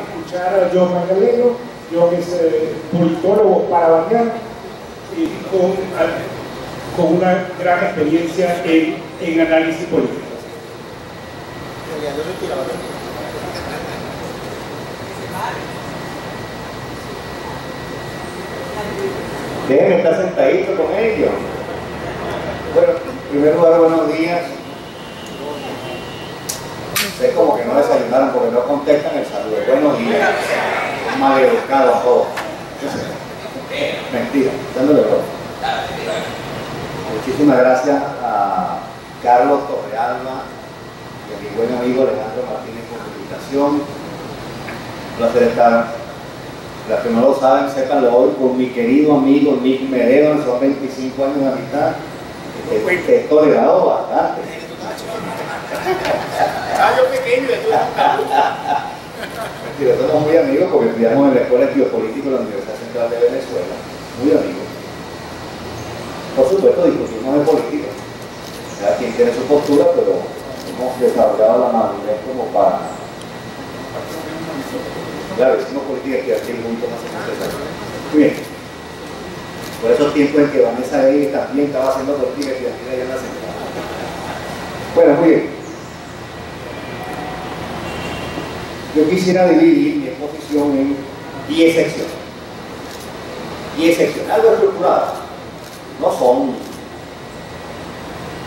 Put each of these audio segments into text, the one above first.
Escuchar a John Magdaleno. John es politólogo paraguayano y con una gran experiencia en análisis político. Déjenme estar sentadito con ellos. Bueno, en primer lugar, buenos días. Ustedes como que no desayunaron porque no contestan el saludo. Buenos días. Mal educado a todos. Mentira, dándole broma. Muchísimas gracias a Carlos Torrealba y a mi buen amigo Alejandro Martínez por su invitación. Un placer estar. Las que no lo saben, sépanlo hoy con mi querido amigo Nick Medeo, son 25 años de amistad. He tolerado bastante. Yo pequeño y estuve Mentira, somos muy amigos porque estudiamos en la Escuela de Geopolítica de la Universidad Central de Venezuela. Muy amigos. Por supuesto, discutimos de política. Cada quien tiene su postura, pero hemos desarrollado la madurez como para. Claro, hicimos política que aquí juntos hace muchos años. Muy bien. Por esos tiempos en que Vanessa Davis también estaba haciendo política y aquí allá en la central. Bueno, muy bien. Yo quisiera dividir mi exposición en 10 secciones. 10 secciones, algo estructurado. No son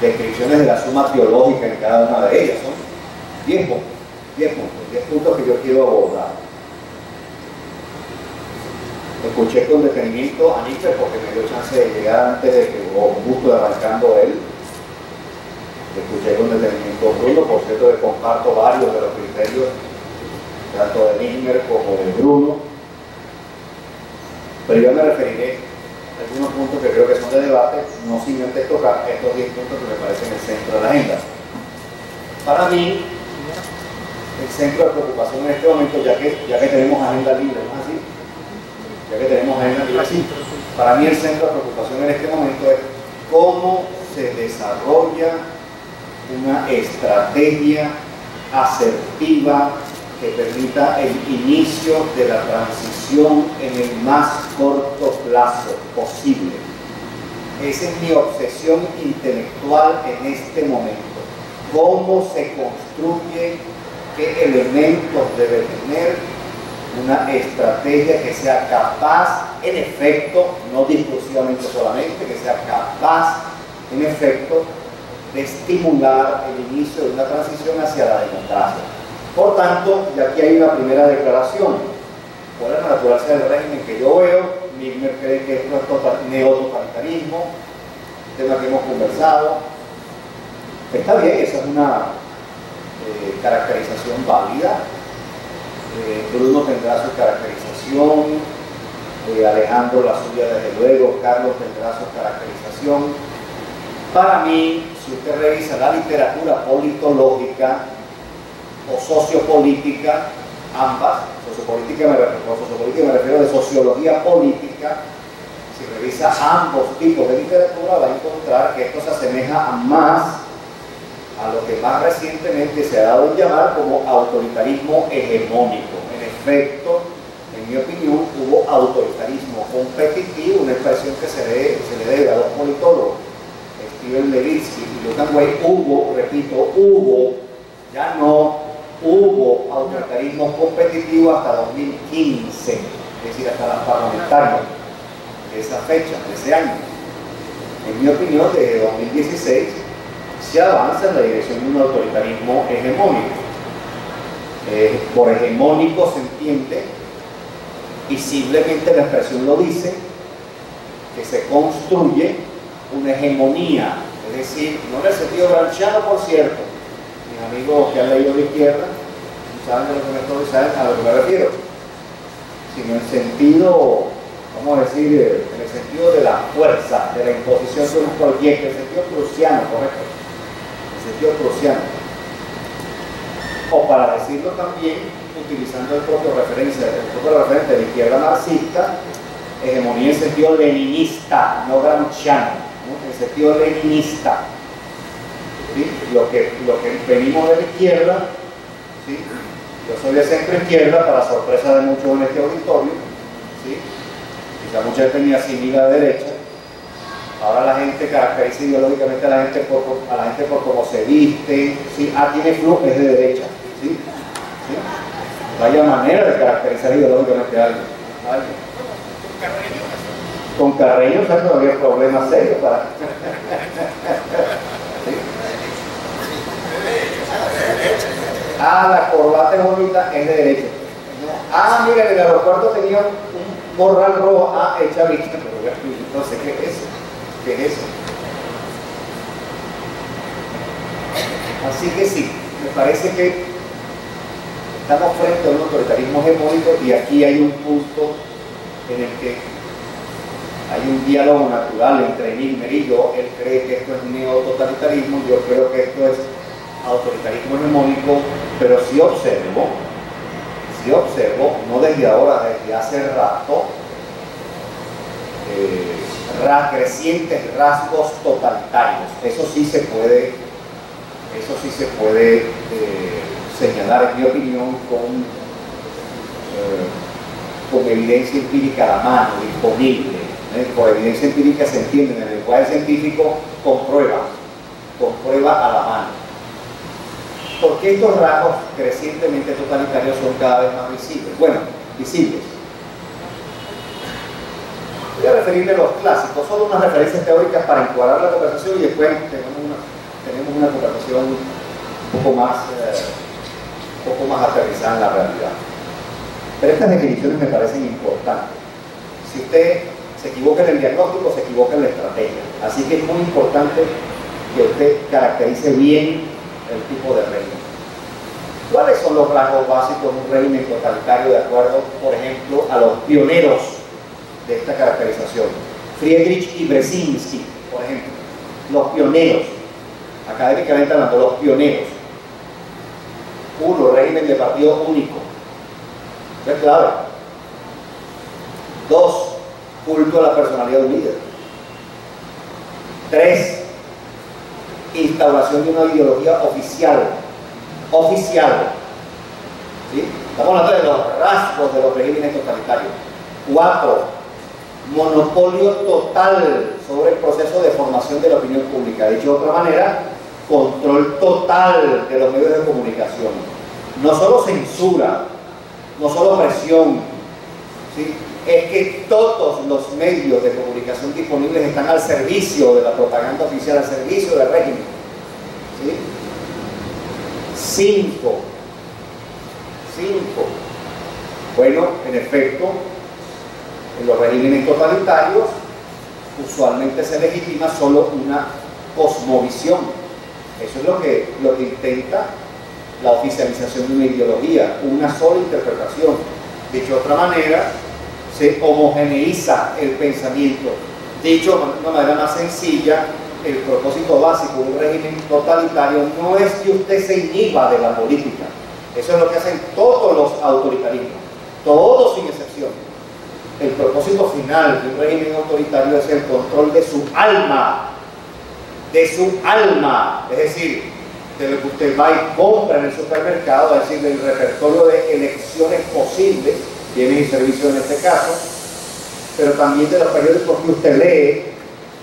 descripciones de la suma teológica en cada una de ellas, son 10 puntos. 10 puntos que yo quiero abordar. Escuché con detenimiento a Nífer porque me dio chance de llegar antes de que, o justo arrancando él. Escuché con detenimiento a Bruno, por cierto que comparto varios de los criterios, tanto de Nífer como de Bruno. Pero yo me referiré a algunos puntos que creo que son de debate, no sin antes tocar estos 10 puntos que me parecen el centro de la agenda. Para mí, el centro de preocupación en este momento, ya que tenemos agenda libre, ¿no es así? Ya que tenemos agenda libre, sí. Para mí el centro de preocupación en este momento es cómo se desarrolla una estrategia asertiva que permita el inicio de la transición en el más corto plazo posible. Esa es mi obsesión intelectual en este momento. Cómo se construye, qué elementos debe tener una estrategia que sea capaz, en efecto, no discursivamente solamente, que sea capaz, en efecto, de estimular el inicio de una transición hacia la democracia. Por tanto, y aquí hay una primera declaración. ¿Cuál es la naturaleza del régimen que yo veo? Milner cree que esto es neototalitarismo, tema que hemos conversado. Está bien, esa es una caracterización válida. Bruno tendrá su caracterización, Alejandro la suya desde luego, Carlos tendrá su caracterización. Para mí, si usted revisa la literatura politológica o sociopolítica, ambas, sociopolítica me refiero de sociología política, si revisa ambos tipos de literatura va a encontrar que esto se asemeja más a lo que más recientemente se ha dado en llamar como autoritarismo hegemónico. En efecto, en mi opinión, hubo autoritarismo competitivo, una expresión que se le debe a dos politólogos, Steven Levitsky y Lucan Way. Hubo, ya no, hubo autoritarismo competitivo hasta 2015, es decir, hasta las parlamentarias de esa fecha, de ese año. En mi opinión, desde 2016, se avanza en la dirección de un autoritarismo hegemónico. Por hegemónico se entiende, visiblemente la expresión lo dice, que se construye una hegemonía, es decir, no en el sentido gramsciano, por cierto, mis amigos que han leído de izquierda saben de lo que me estoy, saben a lo que me refiero, sino en sentido, vamos a decir, en el sentido de la fuerza, de la imposición de un proyecto, en el sentido prusiano, correcto, sentido prusiano, o para decirlo también utilizando el propio referente de la izquierda marxista, hegemonía en sentido leninista, no gramsciano, ¿no? En sentido leninista, ¿sí? Lo que venimos de la izquierda, ¿sí? Yo soy de centro izquierda, para sorpresa de muchos en este auditorio, ¿sí? Quizá mucha gente ni asimila de derecha. Ahora la gente caracteriza ideológicamente a la gente por cómo se viste, ¿sí? Tiene flujo, es de derecha, ¿sí? ¿Sí? Vaya manera de caracterizar ideológicamente a alguien. Con Carreño, ¿sabes? No habría problemas serios para... ¿Sí? La corbata es bonita, es de derecha. Mira, en el aeropuerto tenía un morral rojo, es chavista, pero no sé qué es eso. ¿Qué es eso? Así que sí, me parece que estamos frente a un autoritarismo hegemónico y aquí hay un punto en el que hay un diálogo natural entre Milner y yo. Él cree que esto es neototalitarismo, yo creo que esto es autoritarismo hegemónico, pero sí observo, no desde ahora, desde hace rato, crecientes rasgos totalitarios. Eso sí se puede señalar, en mi opinión, con evidencia empírica a la mano, disponible. Por evidencia empírica se entiende en el lenguaje científico con prueba a la mano. Porque estos rasgos crecientemente totalitarios son cada vez más visibles. Bueno, visibles. Voy a referirme a los clásicos, solo unas referencias teóricas para encuadrar la conversación y después tenemos una conversación un poco más aterrizada en la realidad. Pero estas definiciones me parecen importantes. Si usted se equivoca en el diagnóstico, se equivoca en la estrategia. Así que es muy importante que usted caracterice bien el tipo de régimen. ¿Cuáles son los rasgos básicos de un régimen totalitario de acuerdo, por ejemplo, a los pioneros de esta caracterización? Friedrich y Brzezinski, por ejemplo, los pioneros, académicamente hablando, los pioneros. 1. Régimen de partido único. Eso es clave. 2. Culto a la personalidad de un líder. 3. Instauración de una ideología oficial. ¿Sí? Estamos hablando de los rasgos de los regímenes totalitarios. 4. Monopolio total sobre el proceso de formación de la opinión pública. Dicho de otra manera, control total de los medios de comunicación. No solo censura, no solo presión, ¿sí? Es que todos los medios de comunicación disponibles están al servicio de la propaganda oficial, al servicio del régimen. ¿Sí? 5. Bueno, en efecto, en los regímenes totalitarios usualmente se legitima solo una cosmovisión. Eso es lo que intenta la oficialización de una ideología, una sola interpretación. Dicho de otra manera, se homogeneiza el pensamiento. Dicho de una manera más sencilla, el propósito básico de un régimen totalitario no es que usted se inhiba de la política. Eso es lo que hacen todos los autoritarismos, todos sin excepción. El propósito final de un régimen autoritario es el control de su alma, es decir, de lo que usted va y compra en el supermercado, es decir, del repertorio de elecciones posibles, bienes y servicios en este caso, pero también de los periódicos que usted lee,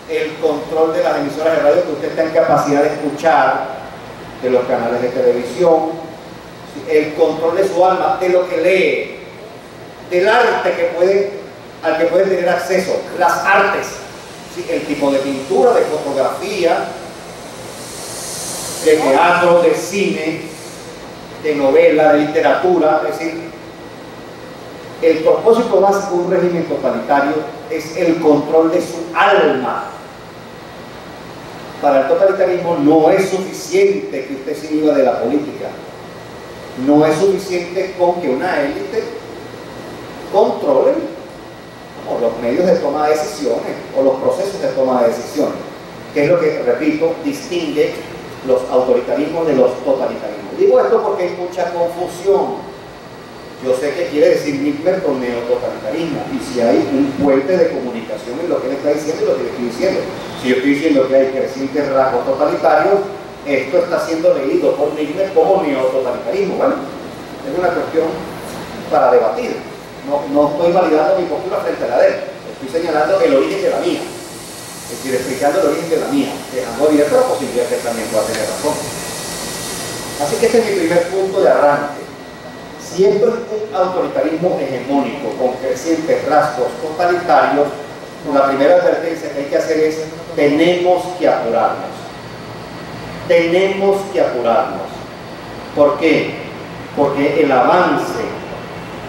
el control de las emisoras de radio que usted está en capacidad de escuchar, de los canales de televisión, el control de su alma, de lo que lee, del arte al que puede tener acceso, las artes, ¿sí? El tipo de pintura, de fotografía, de teatro, de cine, de novela, de literatura. Es decir, el propósito básico de un régimen totalitario es el control de su alma. Para el totalitarismo no es suficiente que usted se inhiba de la política, no es suficiente con que una élite controle los medios de toma de decisiones o los procesos de toma de decisiones, que es lo que, repito, distingue los autoritarismos de los totalitarismos. Digo esto porque hay mucha confusión. Yo sé que quiere decir Milner con neototalitarismo, y si hay un puente de comunicación en lo que él está diciendo y lo que le estoy diciendo. Si yo estoy diciendo que hay crecientes rasgos totalitarios, esto está siendo leído por Milner como neototalitarismo. Bueno, es una cuestión para debatir. No estoy validando mi postura frente a la de él, estoy señalando el origen de la mía, es decir, explicando el origen de la mía, dejando abierta la posibilidad que él también pueda tener razón. Así que este es mi primer punto de arranque. Si esto es un autoritarismo hegemónico con crecientes rasgos totalitarios, la primera advertencia que hay que hacer es: tenemos que apurarnos. Tenemos que apurarnos. ¿Por qué? Porque el avance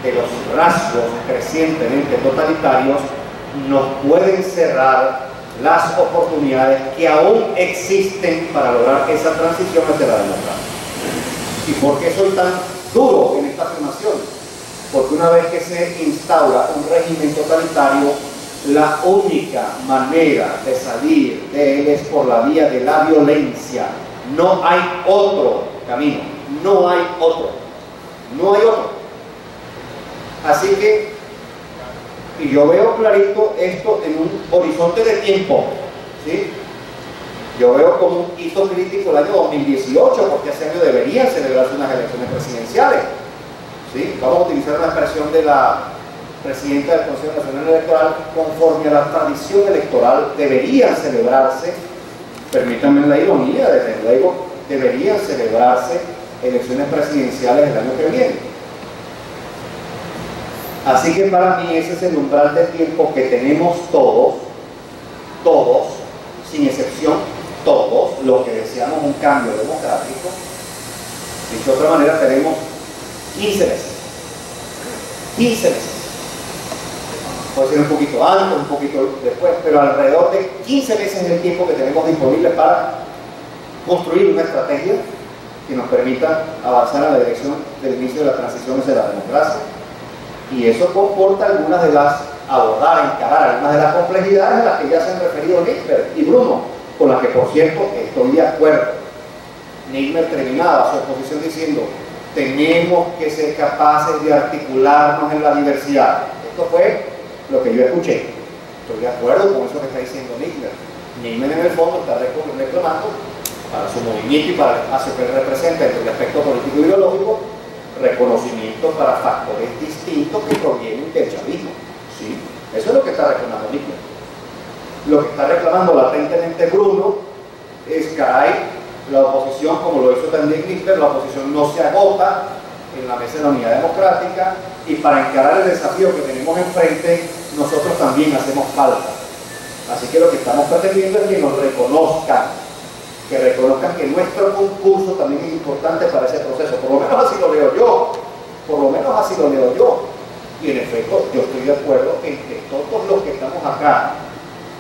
de los rasgos crecientemente totalitarios nos pueden cerrar las oportunidades que aún existen para lograr esa transición hacia la democracia. ¿Y por qué soy tan duro en esta afirmación? Porque una vez que se instaura un régimen totalitario, la única manera de salir de él es por la vía de la violencia. No hay otro camino, no hay otro, no hay otro. Así que, y yo veo clarito esto en un horizonte de tiempo, ¿sí? Yo veo como un hito crítico el año 2018, porque ese año deberían celebrarse unas elecciones presidenciales, ¿sí? Vamos a utilizar la expresión de la presidenta del Consejo Nacional Electoral: conforme a la tradición electoral deberían celebrarse, permítanme la ironía, desde luego, deberían celebrarse elecciones presidenciales el año que viene. Así que para mí ese es el umbral de tiempo que tenemos todos, sin excepción, todos los que deseamos un cambio democrático. Dicho de otra manera, tenemos 15 meses. 15 meses. Puede ser un poquito antes, un poquito después, pero alrededor de 15 meses es el tiempo que tenemos disponible para construir una estrategia que nos permita avanzar a la dirección del inicio de la transición hacia la democracia. Y eso comporta algunas de las, encarar algunas de las complejidades a las que ya se han referido Nigmer y Bruno, con las que, por cierto, estoy de acuerdo. Nigmer terminaba su exposición diciendo: tenemos que ser capaces de articularnos en la diversidad. Esto fue lo que yo escuché. Estoy de acuerdo con eso que está diciendo Nigmer. Nigmer en el fondo está reclamando para su movimiento y para el espacio que él representa entre el aspecto político y ideológico, reconocimiento para factores distintos que provienen del chavismo, ¿sí? Eso es lo que está reclamando Nigmer. Lo que está reclamando latentemente Bruno es: caray, la oposición, como lo hizo también Nigmer, la oposición no se agota en la mesa de la unidad democrática, y para encarar el desafío que tenemos enfrente, nosotros también hacemos falta. Así que lo que estamos pretendiendo es que nos reconozcan, que nuestro concurso también es importante para ese proceso. Por lo menos así lo veo yo, y en efecto yo estoy de acuerdo en que todos los que estamos acá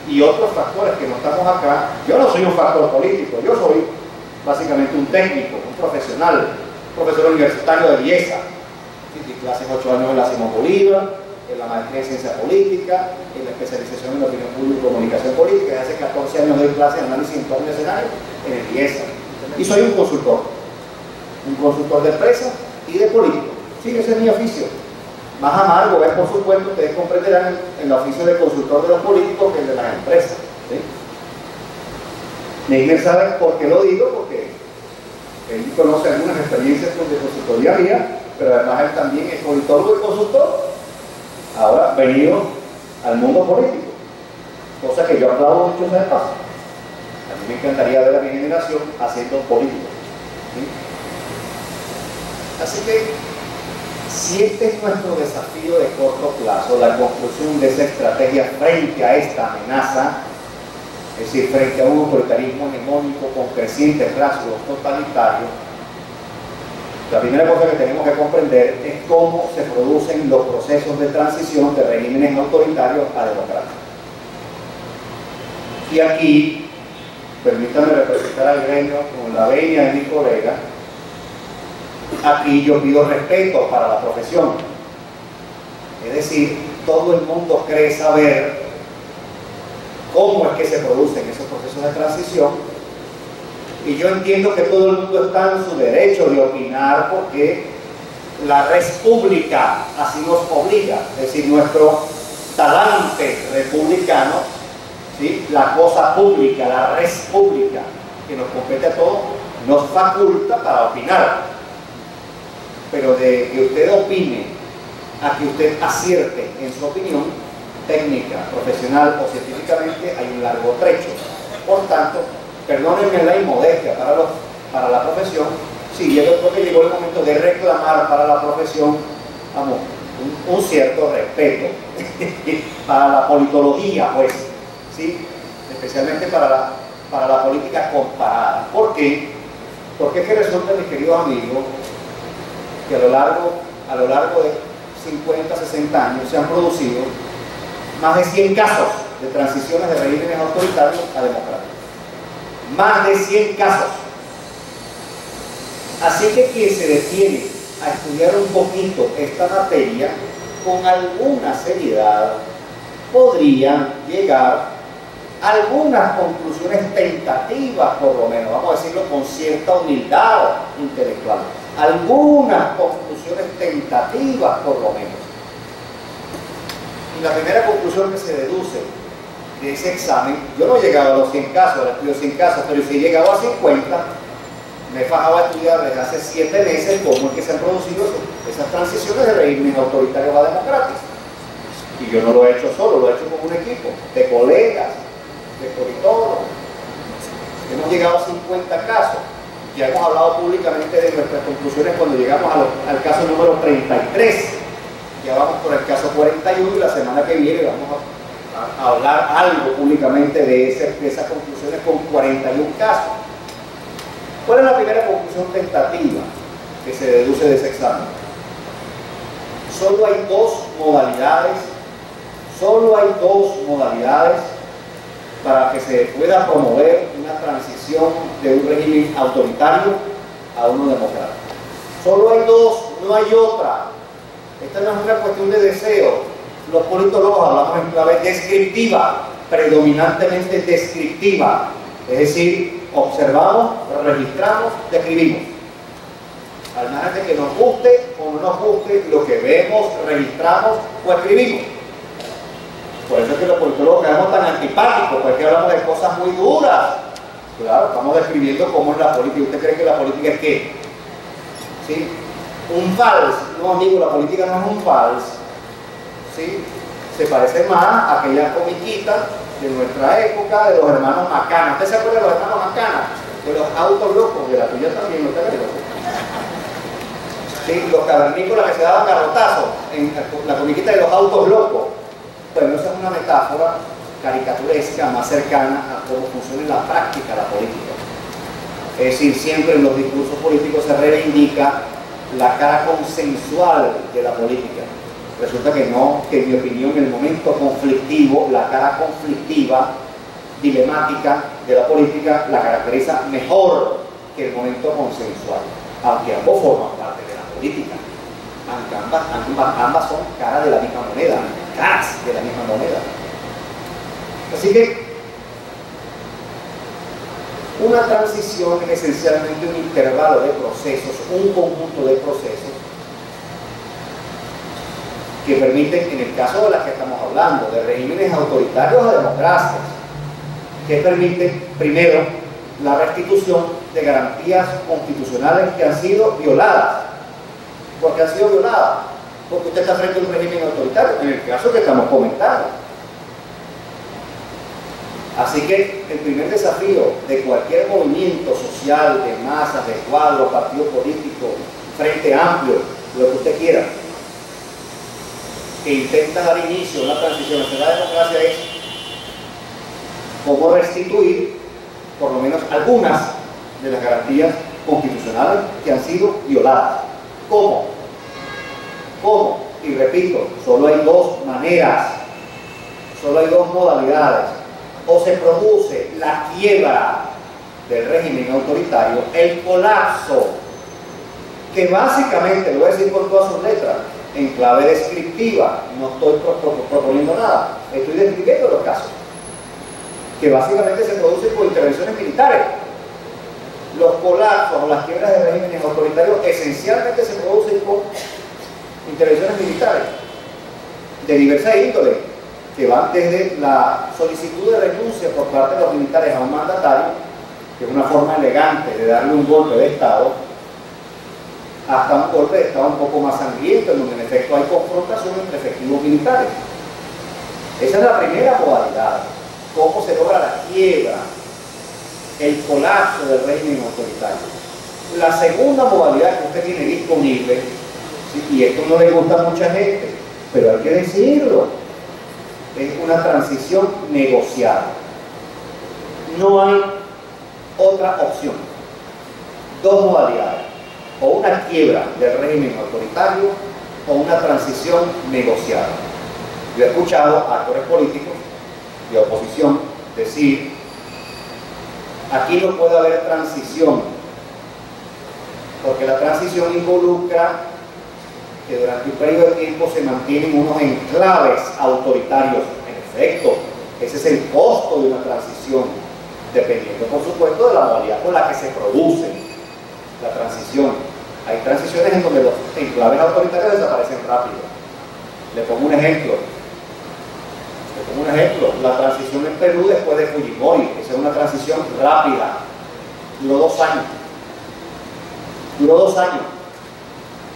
y otros factores que no estamos acá, yo no soy un factor político, yo soy básicamente un técnico, un profesional, profesor universitario de Liesa, di clases 8 años en la Simón Bolívar, en la maestría en ciencia política, en la especialización en opinión pública y comunicación política, y hace 14 años doy clases de análisis en entorno escenario en el IESA. Y soy un consultor de empresas y de político. Sí, ese es mi oficio. Más amargo es, por supuesto, ustedes comprenderán, el oficio de consultor de los políticos que el de las empresas, ¿sí? Nigmer sabe por qué lo digo, porque él conoce algunas experiencias de consultoría mía, pero además él también es politólogo y consultor, ahora venido al mundo político, cosa que yo aplaudo mucho de paso. A mí me encantaría ver a mi generación haciendo política, ¿sí? Así que, si este es nuestro desafío de corto plazo, la construcción de esa estrategia frente a esta amenaza, es decir, frente a un autoritarismo hegemónico con crecientes rasgos totalitarios, la primera cosa que tenemos que comprender es cómo se producen los procesos de transición de regímenes autoritarios a democráticos. Y aquí, permítanme representar al gremio con la venia de mi colega. Aquí yo pido respeto para la profesión. Es decir, todo el mundo cree saber cómo es que se producen esos procesos de transición, y yo entiendo que todo el mundo está en su derecho de opinar, porque la res pública así nos obliga. Es decir, nuestro talante republicano, ¿sí? La cosa pública, la res pública que nos compete a todos, nos faculta para opinar. pero de que usted opine a que usted acierte en su opinión técnica, profesional o científicamente, hay un largo trecho. Por tanto, perdónenme la inmodestia para la profesión, sí, yo creo que llegó el momento de reclamar para la profesión, vamos, un cierto respeto para la politología, pues, ¿sí? Especialmente para la política comparada. ¿Por qué? Porque es que resulta, mis queridos amigos, que a lo largo de 50, 60 años se han producido más de 100 casos de transiciones de regímenes autoritarios a democráticos. Más de 100 casos. Así que quien se detiene a estudiar un poquito esta materia con alguna seriedad podría llegar a algunas conclusiones tentativas, por lo menos, vamos a decirlo con cierta humildad intelectual, algunas conclusiones tentativas, por lo menos. Y la primera conclusión que se deduce de ese examen, yo no he llegado a los 100 casos, he estudiado 100 casos, pero si he llegado a 50, me he fajado a estudiar desde hace 7 meses cómo es que se han producido esas transiciones de regímenes autoritarios a democráticos. Y yo no lo he hecho solo, lo he hecho con un equipo de colegas, de politólogos. Hemos llegado a 50 casos. Ya hemos hablado públicamente de nuestras conclusiones cuando llegamos al caso número 33. Ya vamos por el caso 41 y la semana que viene vamos a hablar algo públicamente de esas conclusiones con 41 casos. ¿Cuál es la primera conclusión tentativa que se deduce de ese examen? Solo hay dos modalidades para que se pueda promover una transición de un régimen autoritario a uno democrático. Solo hay dos, no hay otra. Esta no es una cuestión de deseo. Los politólogos hablamos en clave descriptiva, predominantemente descriptiva. Es decir, observamos, registramos, describimos. Al margen de que nos guste o no nos guste lo que vemos, registramos o escribimos. Por eso es que los politólogos quedamos tan antipáticos, porque hablamos de cosas muy duras. Claro, estamos describiendo cómo es la política. ¿Usted cree que la política es qué? ¿Sí? Un vals. No, amigo, la política no es un vals. ¿Sí? Se parece más a aquella comiquita de nuestra época, de los hermanos Macana. ¿Usted se acuerda de los hermanos Macana? De los autos locos, de la tuya también, ¿no te acuerdas? Sí, los cavernícolas que se daban garrotazos en la comiquita de los autos locos. Bueno, esa es una metáfora caricaturesca más cercana a cómo funciona en la práctica la política. Es decir, siempre en los discursos políticos se reivindica la cara consensual de la política. Resulta que no, que en mi opinión en el momento conflictivo, la cara conflictiva, dilemática de la política la caracteriza mejor que el momento consensual, aunque ambos forman parte de la política. Ambas son caras de la misma moneda, caras de la misma moneda. Así que una transición es esencialmente un intervalo de procesos, un conjunto de procesos que permiten, en el caso de las que estamos hablando, de regímenes autoritarios a democracias, que permiten, primero, la restitución de garantías constitucionales que han sido violadas. ¿Por qué han sido violadas? Porque usted está frente a un régimen autoritario, en el caso que estamos comentando. Así que el primer desafío de cualquier movimiento social, de masas, de cuadro, partido político, frente amplio, lo que usted quiera, que intenta dar inicio a una transición hacia la democracia es cómo restituir por lo menos algunas de las garantías constitucionales que han sido violadas. ¿Cómo? ¿Cómo? Y repito, solo hay dos maneras, solo hay dos modalidades. O se produce la quiebra del régimen autoritario, el colapso, que básicamente, lo voy a decir con todas sus letras, en clave descriptiva, no estoy proponiendo nada, estoy describiendo los casos, que básicamente se producen por intervenciones militares. Los colapsos o las quiebras de regímenes autoritarios esencialmente se producen por intervenciones militares de diversa índole, que van desde la solicitud de renuncia por parte de los militares a un mandatario, que es una forma elegante de darle un golpe de Estado, hasta un golpe de Estado un poco más sangriento, en donde en efecto hay confrontación entre efectivos militares. Esa es la primera modalidad. Cómo se logra la quiebra, el colapso del régimen autoritario. La segunda modalidad que usted tiene disponible, ¿sí? Y esto no le gusta a mucha gente, pero hay que decirlo, es una transición negociada. No hay otra opción. Dos modalidades: o una quiebra del régimen autoritario o una transición negociada. Yo he escuchado a actores políticos de oposición decir: aquí no puede haber transición, porque la transición involucra que durante un periodo de tiempo se mantienen unos enclaves autoritarios. En efecto, ese es el costo de una transición, dependiendo, por supuesto, de la modalidad con la que se produce la transición. Hay transiciones en donde los enclaves autoritarios desaparecen rápido. Le pongo un ejemplo. La transición en Perú después de Fujimori, esa es una transición rápida. Duró 2 años.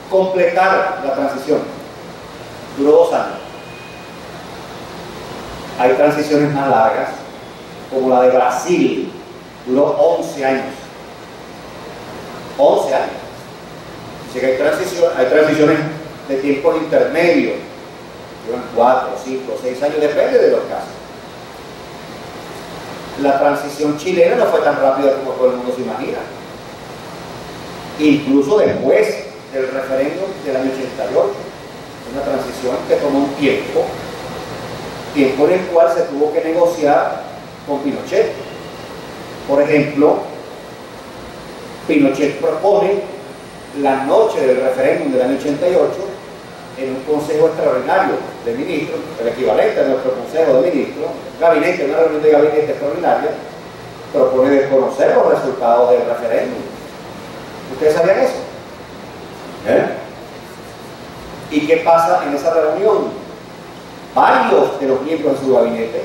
Completar la transición duró 2 años. Hay transiciones más largas, como la de Brasil, duró 11 años. 11 años. Así que hay transiciones de tiempo intermedio, duran 4, 5, 6 años, depende de los casos. La transición chilena no fue tan rápida como todo el mundo se imagina. Incluso después del referéndum del año 88, una transición que tomó un tiempo en el cual se tuvo que negociar con Pinochet. Por ejemplo, Pinochet propone la noche del referéndum del año 88 en un consejo extraordinario de ministros, el equivalente a nuestro consejo de ministros, gabinete, una reunión de gabinete extraordinaria, propone desconocer los resultados del referéndum. ¿Ustedes sabían eso? ¿Y qué pasa en esa reunión? Varios de los miembros de su gabinete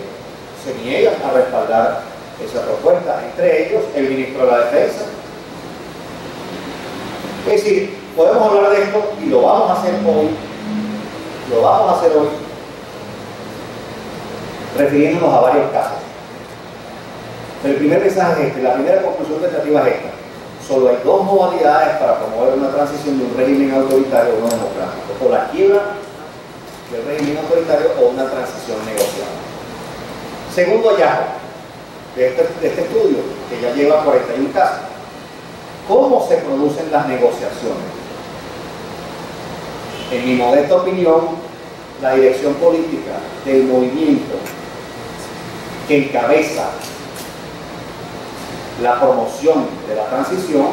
se niegan a respaldar esa propuesta, entre ellos el ministro de la Defensa. Es decir, podemos hablar de esto y lo vamos a hacer hoy, refiriéndonos a varios casos. El primer mensaje es este, la primera conclusión tentativa es esta: solo hay 2 modalidades para promover una transición de un régimen autoritario a uno democrático: o la quiebra del régimen autoritario o una transición negociada. Segundo hallazgo de este estudio, que ya lleva 41 casos: ¿cómo se producen las negociaciones? En mi modesta opinión, la dirección política del movimiento que encabeza la promoción de la transición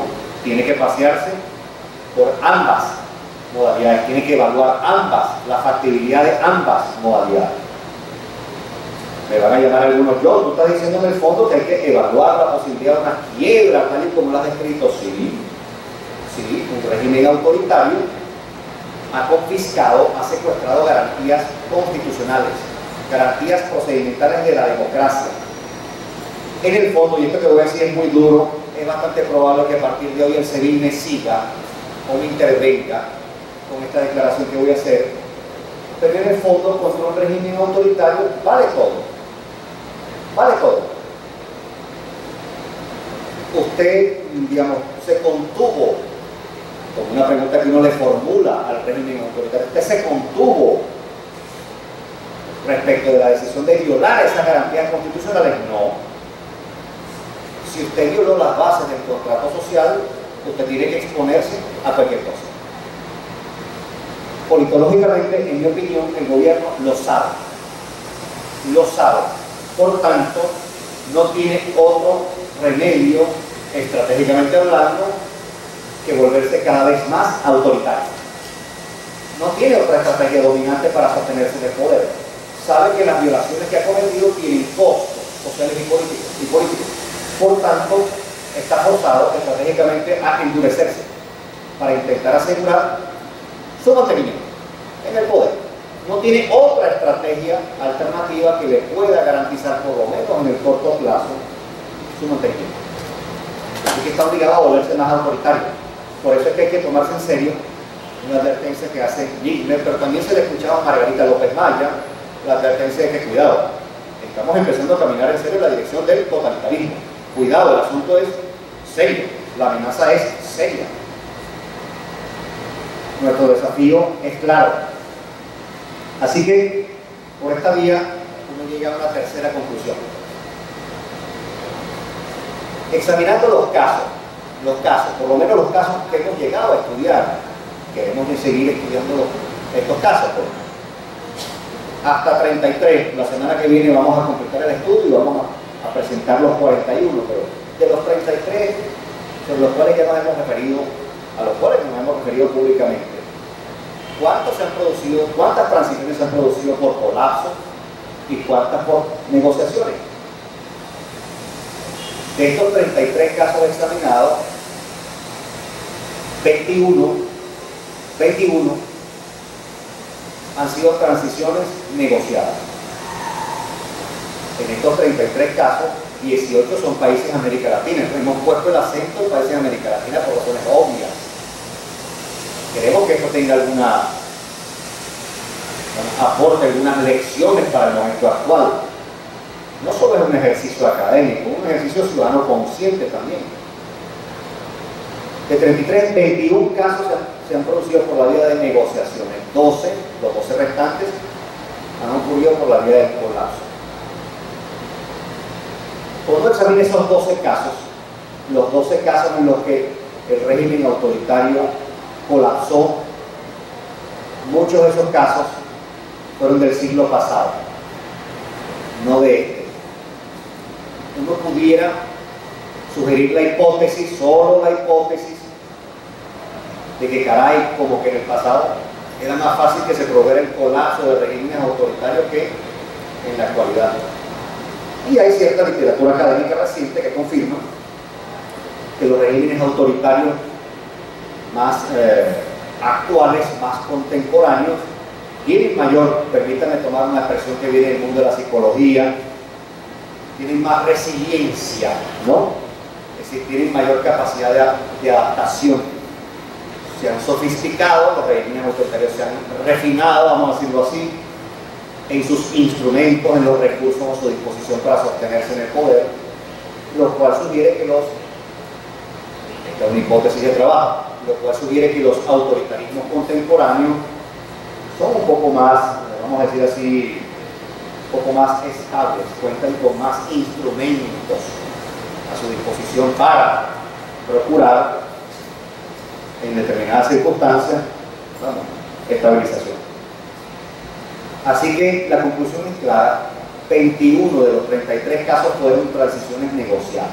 tiene que pasearse por ambas modalidades, tiene que evaluar la factibilidad de ambas modalidades. Me van a llamar algunos: yo, tú estás diciendo en el fondo que hay que evaluar la posibilidad de una quiebra, tal y como lo has descrito. Sí, un régimen autoritario ha confiscado, ha secuestrado garantías constitucionales, garantías procedimentales de la democracia. En el fondo, y esto que voy a decir es muy duro, es bastante probable que a partir de hoy el SEBIN me siga o me intervenga con esta declaración que voy a hacer, pero en el fondo, contra un régimen autoritario vale todo. Vale todo. Usted, digamos, se contuvo, como una pregunta que uno le formula al régimen autoritario, usted se contuvo respecto de la decisión de violar esas garantías constitucionales. No. Si usted violó las bases del contrato social, usted tiene que exponerse a cualquier cosa. Politológicamente, en mi opinión, el gobierno lo sabe. Por tanto, no tiene otro remedio, estratégicamente hablando, que volverse cada vez más autoritario. No tiene otra estrategia dominante para sostenerse en el poder. Sabe que las violaciones que ha cometido tienen costos sociales y políticos. Por tanto, está forzado estratégicamente a endurecerse para intentar asegurar su mantenimiento en el poder. No tiene otra estrategia alternativa que le pueda garantizar, por lo menos en el corto plazo, su mantenimiento. Así que está obligado a volverse más autoritario. Por eso es que hay que tomarse en serio una advertencia que hace Nickler, pero también se le escuchaba a Margarita López Maya, la advertencia de que cuidado, estamos empezando a caminar en serio en la dirección del totalitarismo. Cuidado, el asunto es serio, la amenaza es seria. Nuestro desafío es claro. Así que, por esta vía, uno llega a una tercera conclusión. Examinando los casos, por lo menos los casos que hemos llegado a estudiar, queremos seguir estudiando estos casos. Pues. Hasta 33, la semana que viene vamos a completar el estudio y vamos a presentar los 41, pero de los 33 sobre los cuales ya nos hemos referido, a los cuales nos hemos referido públicamente, ¿cuántos se han producido, cuántas transiciones se han producido por colapso y cuántas por negociaciones? De estos 33 casos examinados, 21 han sido transiciones negociadas. En estos 33 casos, 18 son países de América Latina. Hemos puesto el acento en países de América Latina por razones obvias. Queremos que esto tenga aporte algunas lecciones para el momento actual. No solo es un ejercicio académico, es un ejercicio ciudadano consciente también. De 33, 21 casos se han producido por la vía de negociaciones. Los 12 restantes han ocurrido por la vía del colapso. Cuando examine esos 12 casos, los 12 casos en los que el régimen autoritario colapsó, muchos de esos casos fueron del siglo pasado, no de este. Uno pudiera sugerir la hipótesis, solo la hipótesis, de que caray, como que en el pasado era más fácil que se produjera el colapso de regímenes autoritarios que en la actualidad. Y hay cierta literatura académica reciente que confirma que los regímenes autoritarios más actuales, más contemporáneos, tienen mayor, permítanme tomar una expresión que viene del mundo de la psicología, tienen más resiliencia, ¿no? Es decir, tienen mayor capacidad de adaptación. Se han sofisticado, los regímenes autoritarios se han refinado, vamos a decirlo así, en sus instrumentos, en los recursos a su disposición para sostenerse en el poder, lo cual sugiere que esta es una hipótesis de trabajo, lo cual sugiere que los autoritarismos contemporáneos son un poco más, vamos a decir así, un poco más estables, cuentan con más instrumentos a su disposición para procurar en determinadas circunstancias, estabilización. Así que la conclusión es clara, 21 de los 33 casos fueron transiciones negociadas.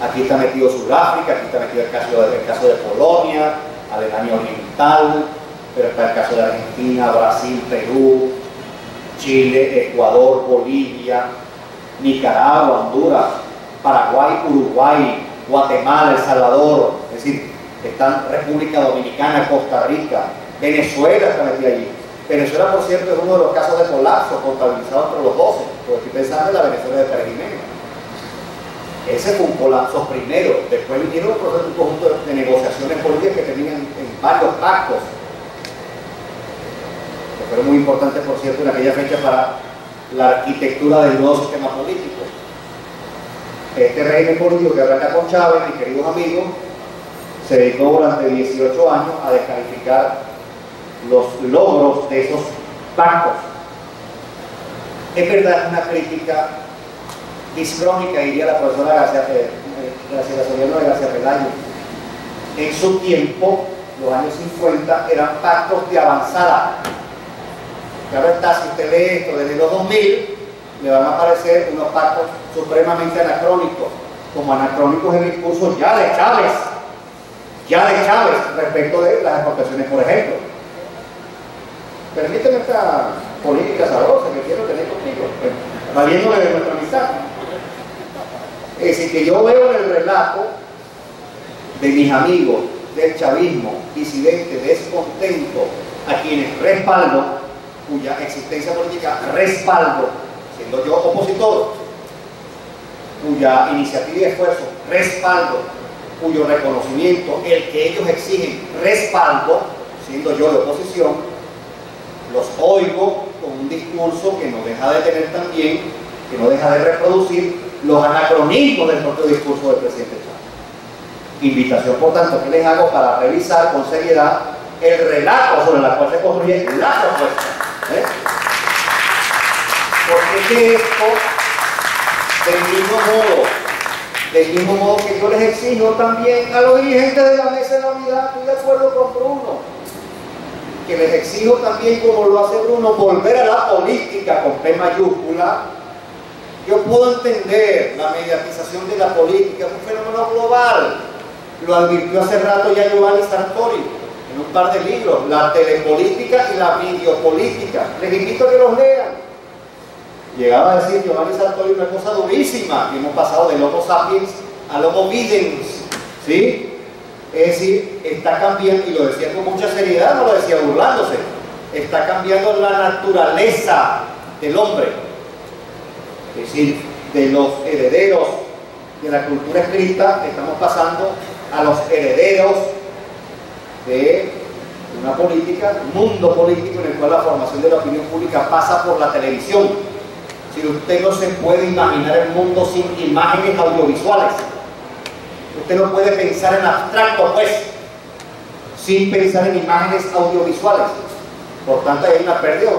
Aquí está metido Sudáfrica, aquí está metido el caso de Polonia, Alemania Oriental, pero está el caso de Argentina, Brasil, Perú, Chile, Ecuador, Bolivia, Nicaragua, Honduras, Paraguay, Uruguay, Guatemala, El Salvador, es decir, están República Dominicana, Costa Rica, Venezuela está metida allí. Venezuela, por cierto, es uno de los casos de colapso contabilizados entre los 12, porque estoy pensando en la Venezuela de Pérez Jiménez. Ese fue un colapso primero, después vinieron un conjunto de negociaciones políticas que tenían en varios pactos, que fueron muy importantes, por cierto, en aquella fecha para la arquitectura del nuevo sistema político. Este régimen político que arranca con Chávez, mis queridos amigos, se dedicó durante 18 años a descalificar los logros de esos pactos. Es verdad, una crítica discrónica, diría la profesora García Pelayo. En su tiempo, los años 50, eran pactos de avanzada. Claro está, si usted lee esto desde los 2000, le van a aparecer unos pactos supremamente anacrónicos, como anacrónicos en el discurso ya de Chávez respecto de las exportaciones, por ejemplo. Permíteme esta política sabrosa que quiero tener contigo, valiéndome de nuestra amistad. Es decir, que yo veo en el relato de mis amigos del chavismo, disidentes, descontento, a quienes respaldo, cuya existencia política respaldo, siendo yo opositor, cuya iniciativa y esfuerzo respaldo, cuyo reconocimiento, el que ellos exigen respaldo, siendo yo de oposición, los oigo con un discurso que no deja de tener también, que no deja de reproducir los anacronismos del propio discurso del presidente Chávez. Invitación, por tanto, que les hago para revisar con seriedad el relato sobre el cual se construye la propuesta. Porque es que esto, del mismo modo que yo les exijo también a los dirigentes de la mesa de la unidad, estoy de acuerdo con Bruno, que les exijo también, como lo hace Bruno, volver a la política con P mayúscula. Yo puedo entender la mediatización de la política, es un fenómeno global. Lo advirtió hace rato ya Giovanni Sartori en un par de libros, la telepolítica y la videopolítica. Les invito a que los lean. Llegaba a decir Giovanni Sartori una cosa durísima, que hemos pasado del Homo sapiens al Homo videns, ¿sí? Es decir, está cambiando, y lo decía con mucha seriedad, no lo decía burlándose, está cambiando la naturaleza del hombre. Es decir, de los herederos de la cultura escrita, estamos pasando a los herederos de una política, un mundo político en el cual la formación de la opinión pública pasa por la televisión. Si usted no se puede imaginar el mundo sin imágenes audiovisuales, usted no puede pensar en abstracto, pues, sin pensar en imágenes audiovisuales. Por tanto, hay una pérdida,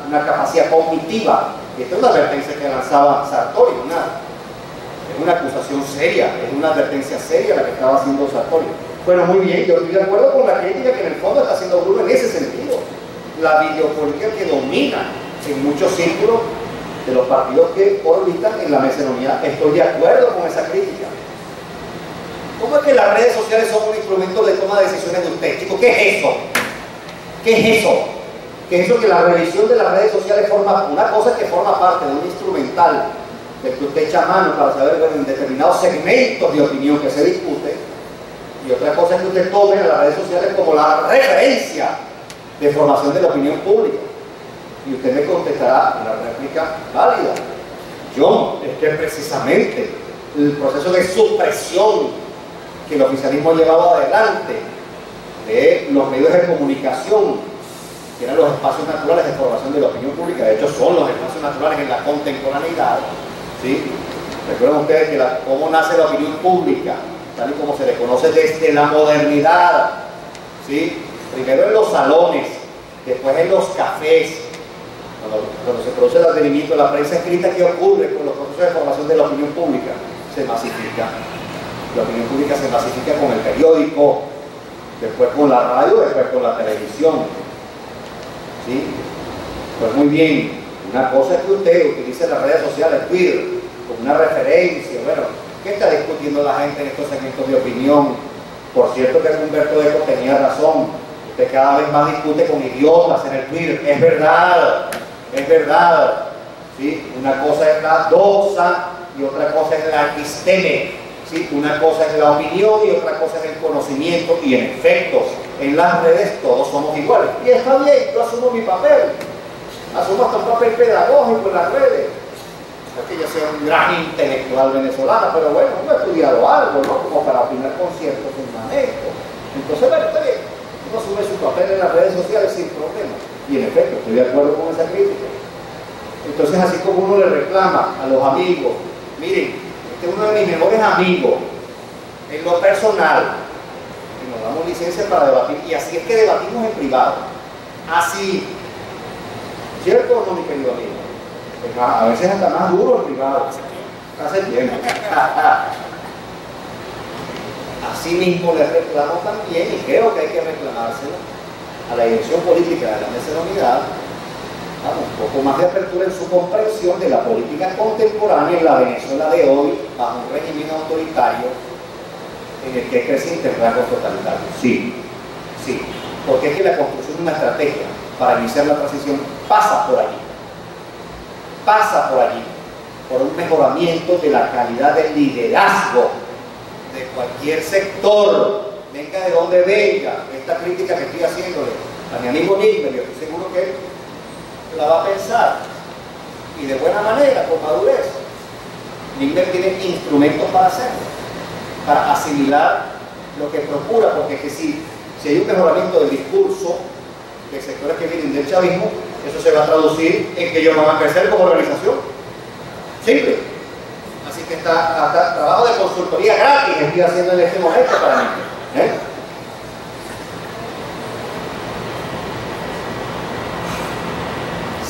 una capacidad cognitiva. Y esta es una advertencia que lanzaba Sartori, es una acusación seria, es una advertencia seria la que estaba haciendo Sartori. Bueno, muy bien, yo estoy de acuerdo con la crítica que en el fondo está haciendo Bruno en ese sentido. La videopolítica que domina en muchos círculos de los partidos que orbitan en la mesa de la unidad. Estoy de acuerdo con esa crítica. ¿Cómo es que las redes sociales son un instrumento de toma de decisiones de usted? Chicos, ¿qué es eso? ¿Qué es eso? ¿Qué es eso que la revisión de las redes sociales forma? Una cosa es que forma parte de un instrumental del que usted echa mano para saber en determinados segmentos de opinión que se discute, y otra cosa es que usted tome a las redes sociales como la referencia de formación de la opinión pública. Y usted me contestará la réplica válida. Yo, es que precisamente el proceso de supresión que el oficialismo ha llevado adelante de los medios de comunicación, que eran los espacios naturales de formación de la opinión pública, de hecho son los espacios naturales en la contemporaneidad, ¿sí? Recuerden ustedes que cómo nace la opinión pública, tal y como se le conoce desde la modernidad, ¿sí? Primero en los salones, después en los cafés. Cuando se produce el advenimiento de la prensa escrita, ¿qué ocurre con los procesos de formación de la opinión pública? Se masifica. La opinión pública se masifica con el periódico, después con la radio, después con la televisión. ¿Sí? Pues muy bien, una cosa es que usted utilice las redes sociales, Twitter, como una referencia. Bueno, ¿qué está discutiendo la gente en estos segmentos de opinión? Por cierto que Humberto Eco tenía razón. Usted cada vez más discute con idiotas en el Twitter. Es verdad. Es verdad, ¿sí? Una cosa es la doxa y otra cosa es la episteme, ¿sí? Una cosa es la opinión y otra cosa es el conocimiento, y en efecto, en las redes todos somos iguales. Y está bien, yo asumo mi papel, asumo hasta un papel pedagógico en las redes. No es que yo sea un gran intelectual venezolano, pero bueno, uno ha estudiado algo, ¿no? Como para opinar con cierto fundamento. Entonces, bueno, está bien, uno asume su papel en las redes sociales sin problema. Y en efecto, estoy de acuerdo con esa crítica. Entonces, así como uno le reclama a los amigos, miren, este es uno de mis mejores amigos, en lo personal, y nos damos licencia para debatir, y así es que debatimos en privado. Así, ¿cierto o no, mi querido amigo? Pues a veces hasta más duro en privado. Hace tiempo. Así mismo le reclamo también, y creo que hay que reclamárselo a la dirección política de la mesa de la unidad, un poco más de apertura en su comprensión de la política contemporánea en la Venezuela de hoy, bajo un régimen autoritario en el que crece rasgos totalitarios. Sí, sí, porque es que la construcción de una estrategia para iniciar la transición pasa por allí, por un mejoramiento de la calidad del liderazgo de cualquier sector, venga de donde venga. Esta crítica que estoy haciéndole a mi amigo Nilber, yo estoy seguro que él la va a pensar, y de buena manera, con madurez. Nilber tiene instrumentos para hacerlo, para asimilar lo que procura, porque es que si hay un mejoramiento del discurso de sectores que vienen del chavismo, eso se va a traducir en que ellos van a crecer como organización. Simple. Así que hasta trabajo de consultoría gratis estoy haciendo en este momento para mí.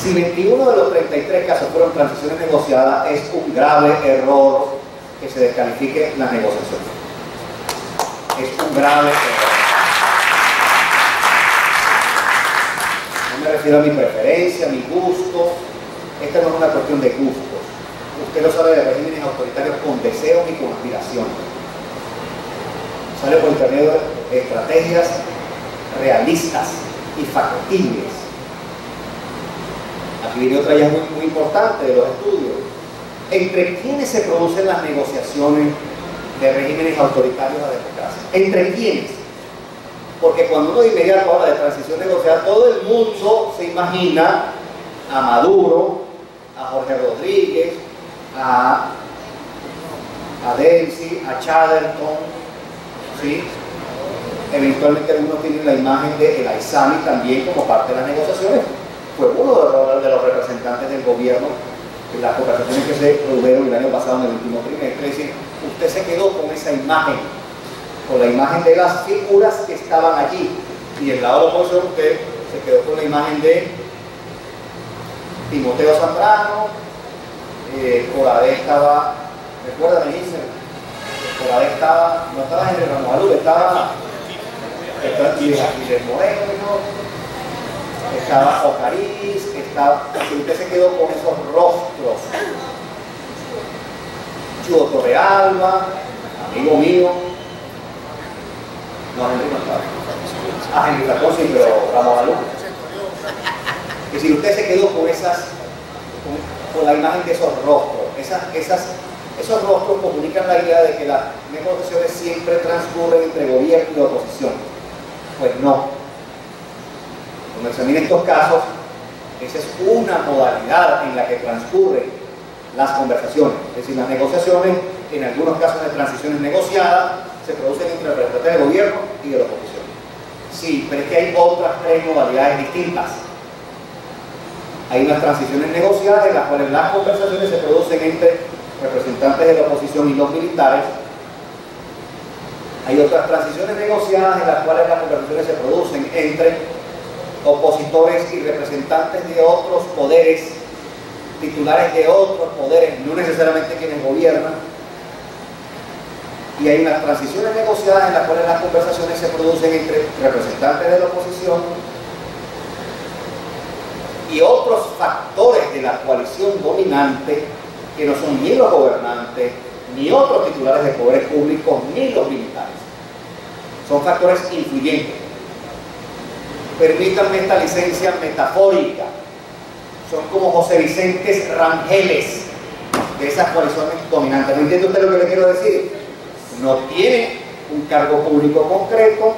Si 21 de los 33 casos fueron transiciones negociadas, es un grave error que se descalifique las negociaciones. Es un grave error. No me refiero a mi preferencia, a mi gusto. Esta no es una cuestión de gustos. Usted lo sabe de regímenes autoritarios con deseos y con aspiraciones. Sale por intermedio de estrategias realistas y factibles. Aquí viene otra ya muy importante de los estudios. ¿Entre quiénes se producen las negociaciones de regímenes autoritarios a democracia? ¿Entre quiénes? Porque cuando uno de inmediato habla de transición negociada, todo el mundo se imagina a Maduro, a Jorge Rodríguez, a Delcy, a Chatterton, ¿sí? Eventualmente algunos tienen la imagen de El Aizami también como parte de las negociaciones. Fue uno de los representantes del gobierno en las conversaciones que se produjeron el año pasado en el último trimestre. Es decir, usted se quedó con esa imagen, con la imagen de las figuras que estaban allí, y el lado de la oposición usted se quedó con la imagen de Timoteo Zambrano, por ahí estaba, ¿recuerdan? Por ahí estaba, no estaba Henry Ramos, estaba Guillermo Moreno, estaba Ocariz, si usted se quedó con esos rostros. Chudo Torrealba, amigo mío, no, Henry no estaba. Henry Flacón sí, pero Ramos Balú. Que si usted se quedó con con la imagen de esos rostros, esos rostros comunican la idea de que las negociaciones siempre transcurren entre gobierno y oposición. Pues no. Cuando examine estos casos, esa es una modalidad en la que transcurren las conversaciones. Es decir, las negociaciones, en algunos casos de transiciones negociadas, se producen entre representantes del gobierno y de la oposición. Sí, pero es que hay otras tres modalidades distintas. Hay unas transiciones negociadas en las cuales las conversaciones se producen entre representantes de la oposición y los militares. Hay otras transiciones negociadas en las cuales las conversaciones se producen entre opositores y representantes de otros poderes, titulares de otros poderes, no necesariamente quienes gobiernan. Y hay unas transiciones negociadas en las cuales las conversaciones se producen entre representantes de la oposición y otros factores de la coalición dominante, que no son ni los gobernantes, ni otros titulares de poderes públicos, ni los militares. Son factores influyentes. Permítanme esta licencia metafórica. Son como José Vicente Rangeles de esas coaliciones dominantes. ¿No entiende usted lo que le quiero decir? No tiene un cargo público concreto,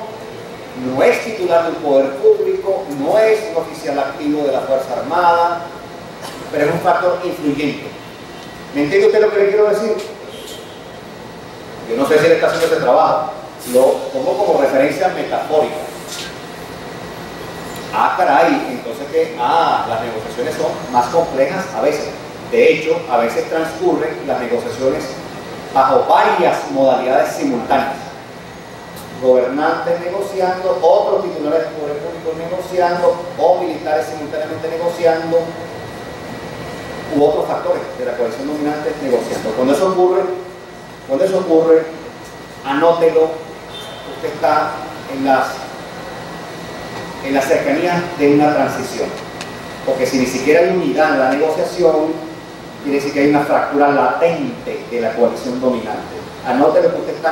no es titular de un poder público, no es un oficial activo de la Fuerza Armada, pero es un factor influyente. ¿Me entiende usted lo que le quiero decir? Yo no sé si él está haciendo ese trabajo, lo pongo como referencia metafórica. Ah, caray, entonces que las negociaciones son más complejas a veces. De hecho, a veces transcurren las negociaciones bajo varias modalidades simultáneas. Gobernantes negociando, otros titulares de poder público negociando, o militares simultáneamente negociando, u otros factores de la coalición dominante negociando. Cuando eso ocurre, anótelo, usted está en las cercanías de una transición. Porque si ni siquiera hay unidad en la negociación, quiere decir que hay una fractura latente de la coalición dominante. Anótelo que usted está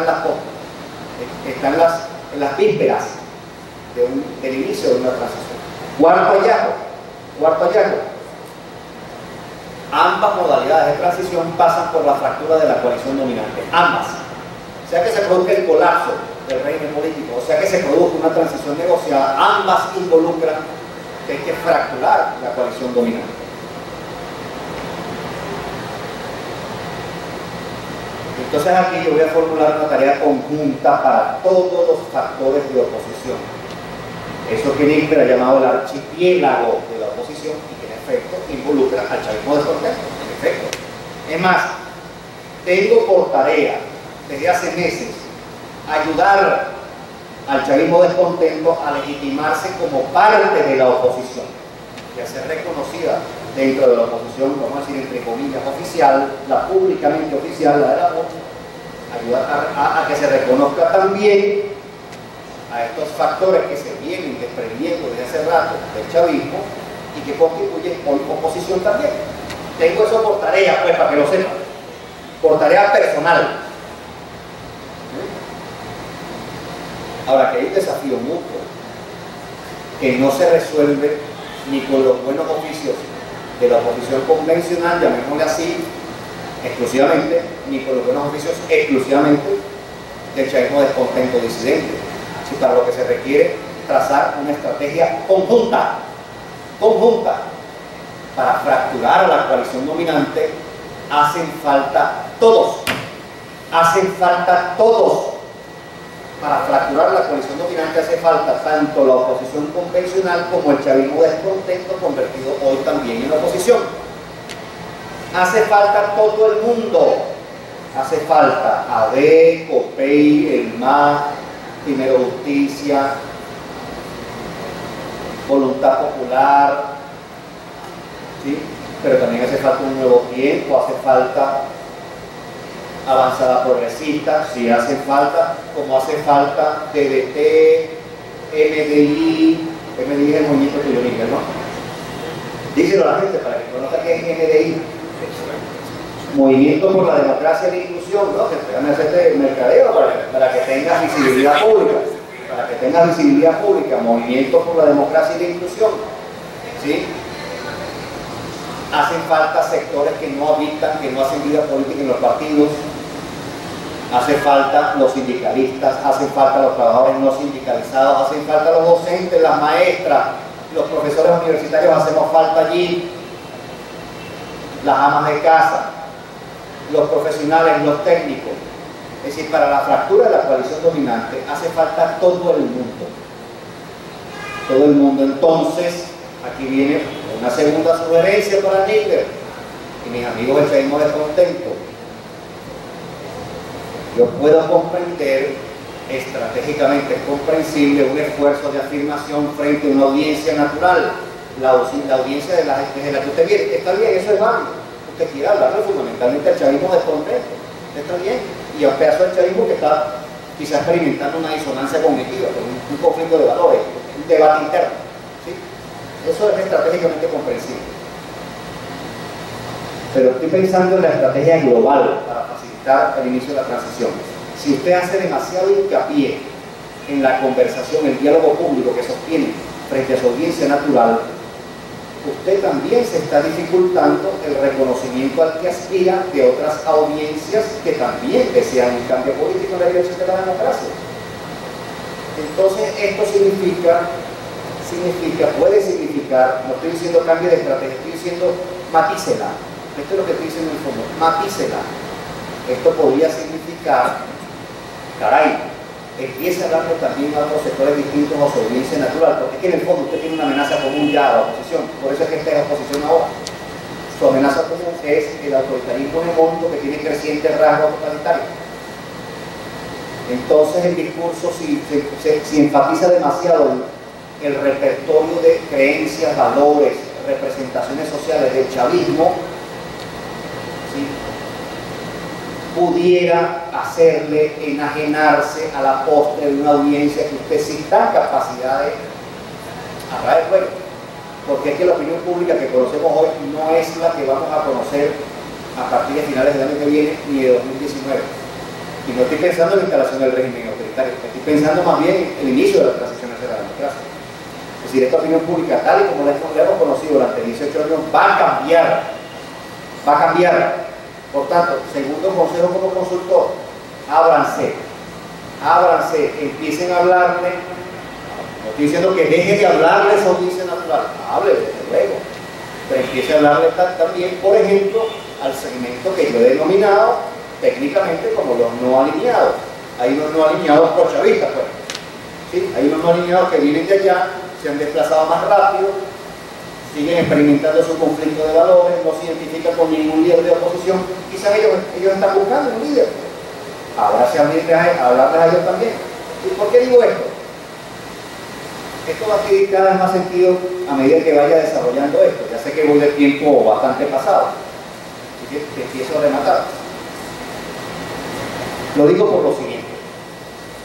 en las vísperas del inicio de una transición. Cuarto hallazgo. Ambas modalidades de transición pasan por la fractura de la coalición dominante. Ambas. O sea que se produzca el colapso del régimen político, o sea que se produzca una transición negociada, ambas involucran que hay que fracturar la coalición dominante. Entonces aquí yo voy a formular una tarea conjunta para todos los factores de oposición. Eso que Nietzsche ha llamado el archipiélago de la oposición y que en efecto involucra al chavismo descontento, en efecto. Es más, tengo por tarea desde hace meses ayudar al chavismo descontento a legitimarse como parte de la oposición y a ser reconocida dentro de la oposición, vamos a decir entre comillas, oficial, la públicamente oficial, la de la voz, ayudar a que se reconozca también a estos factores que se vienen desprendiendo desde hace rato del chavismo y que constituyen hoy oposición también. Tengo eso por tarea, pues, para que lo sepan, por tarea personal. Ahora, que hay un desafío mutuo que no se resuelve ni con los buenos oficios de la oposición convencional, llamémosle así, exclusivamente, ni con los buenos oficios exclusivamente del chavismo descontento disidente, sino para lo que se requiere trazar una estrategia conjunta para fracturar a la coalición dominante. Hacen falta todos para fracturar la coalición dominante. Hace falta tanto la oposición convencional como el chavismo descontento convertido hoy también en oposición. Hace falta todo el mundo, hace falta AD, COPEI, el MAS, Primero Justicia, Voluntad Popular, ¿sí? Pero también hace falta un nuevo tiempo, hace falta Avanzada Progresista, sí hace falta, como hace falta DDT, MDI es el moñito que yo dije, ¿no? Díselo a la gente para que conozca qué es MDI. Movimiento por la Democracia y la Inclusión, ¿no? Déjame hacerte mercadeo para que tengas visibilidad pública, Movimiento por la Democracia y la Inclusión, ¿sí? Hacen falta sectores que no habitan, que no hacen vida política en los partidos. Hace falta los sindicalistas, hacen falta los trabajadores no sindicalizados, hacen falta los docentes, las maestras, los profesores universitarios, hacemos falta allí, las amas de casa, los profesionales, los técnicos. Es decir, para la fractura de la coalición dominante hace falta todo el mundo. Entonces, aquí viene una segunda sugerencia para Níger y mis amigos del chavismo descontento. Yo puedo comprender, estratégicamente es comprensible, un esfuerzo de afirmación frente a una audiencia natural, la audiencia desde la que usted viene. Está bien, eso es válido. Usted quiere hablarle fundamentalmente al chavismo descontento, está bien, y a un pedazo del chavismo que está quizás experimentando una disonancia cognitiva, un conflicto de valores, un debate interno, ¿sí? Eso es estratégicamente comprensible. Pero estoy pensando en la estrategia global para facilitar el inicio de la transición. Si usted hace demasiado hincapié en la conversación, el diálogo público que sostiene frente a su audiencia natural, usted también se está dificultando el reconocimiento al que aspira de otras audiencias que también desean un cambio político en la dirección de la democracia. Entonces, esto puede significar, no estoy diciendo cambio de estrategia, estoy diciendo matícela. Esto es lo que estoy diciendo en el fondo, matícela. Esto podría significar, caray, empiece a hablarle también a otros sectores distintos a su audiencia natural, porque es que en el fondo usted tiene una amenaza común ya a la oposición, por eso es que esta es oposición ahora. Su amenaza común es el autoritarismo hegemónico que tiene crecientes rasgos totalitarios. Entonces el discurso, si enfatiza demasiado el repertorio de creencias, valores, representaciones sociales del chavismo, ¿sí?, pudiera hacerle enajenarse a la postre de una audiencia que usted sí está en capacidad de atraer fuego. Porque es que la opinión pública que conocemos hoy no es la que vamos a conocer a partir de finales del año que viene ni de 2019. Y no estoy pensando en la instalación del régimen autoritario, estoy pensando más bien en el inicio de la transición hacia la democracia. Es decir, esta opinión pública, tal y como la hemos conocido durante 18 años, va a cambiar. Por tanto, segundo consejo como consultor, ábranse, empiecen a hablarle. No estoy diciendo que deje de hablarle esa audiencia natural, hable desde luego, pero empiece a hablarle también, por ejemplo, al segmento que yo he denominado técnicamente como los no alineados. Hay unos no alineados por chavistas, pues. ¿Sí? Hay unos no alineados que vienen de allá, se han desplazado más rápido, siguen experimentando su conflicto de valores, no se identifican con ningún líder de oposición. Quizás ellos están buscando un líder. Ahora se hablarles a ellos también. ¿Y por qué digo esto? Esto va a adquirir cada vez más sentido a medida que vaya desarrollando esto. Ya sé que voy de tiempo bastante pasado, así que te empiezo a rematar. Lo digo por lo siguiente.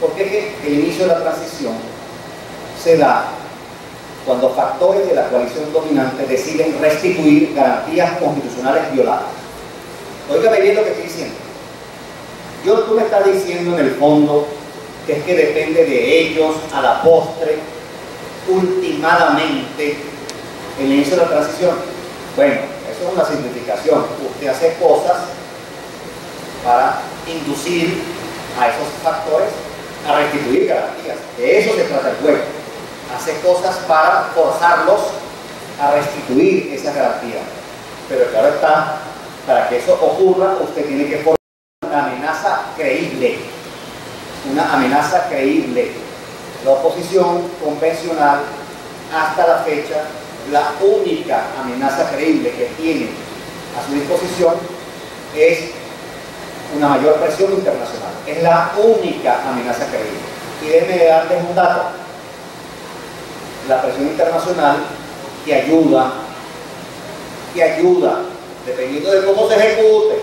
Porque es que el inicio de la transición se da cuando factores de la coalición dominante deciden restituir garantías constitucionales violadas. Óigame bien lo que estoy diciendo. Tú me estás diciendo en el fondo que es que depende de ellos a la postre, ultimadamente, el inicio de la transición. Bueno, eso es una simplificación. Usted hace cosas para inducir a esos factores a restituir garantías. De eso se trata el juego. Hace cosas para forzarlos a restituir esas garantías. Pero claro está, para que eso ocurra, usted tiene que formar una amenaza creíble. Una amenaza creíble. La oposición convencional, hasta la fecha, la única amenaza creíble que tiene a su disposición es una mayor presión internacional. Es la única amenaza creíble. Y déjenme darles un dato. La presión internacional que ayuda, dependiendo de cómo se ejecute,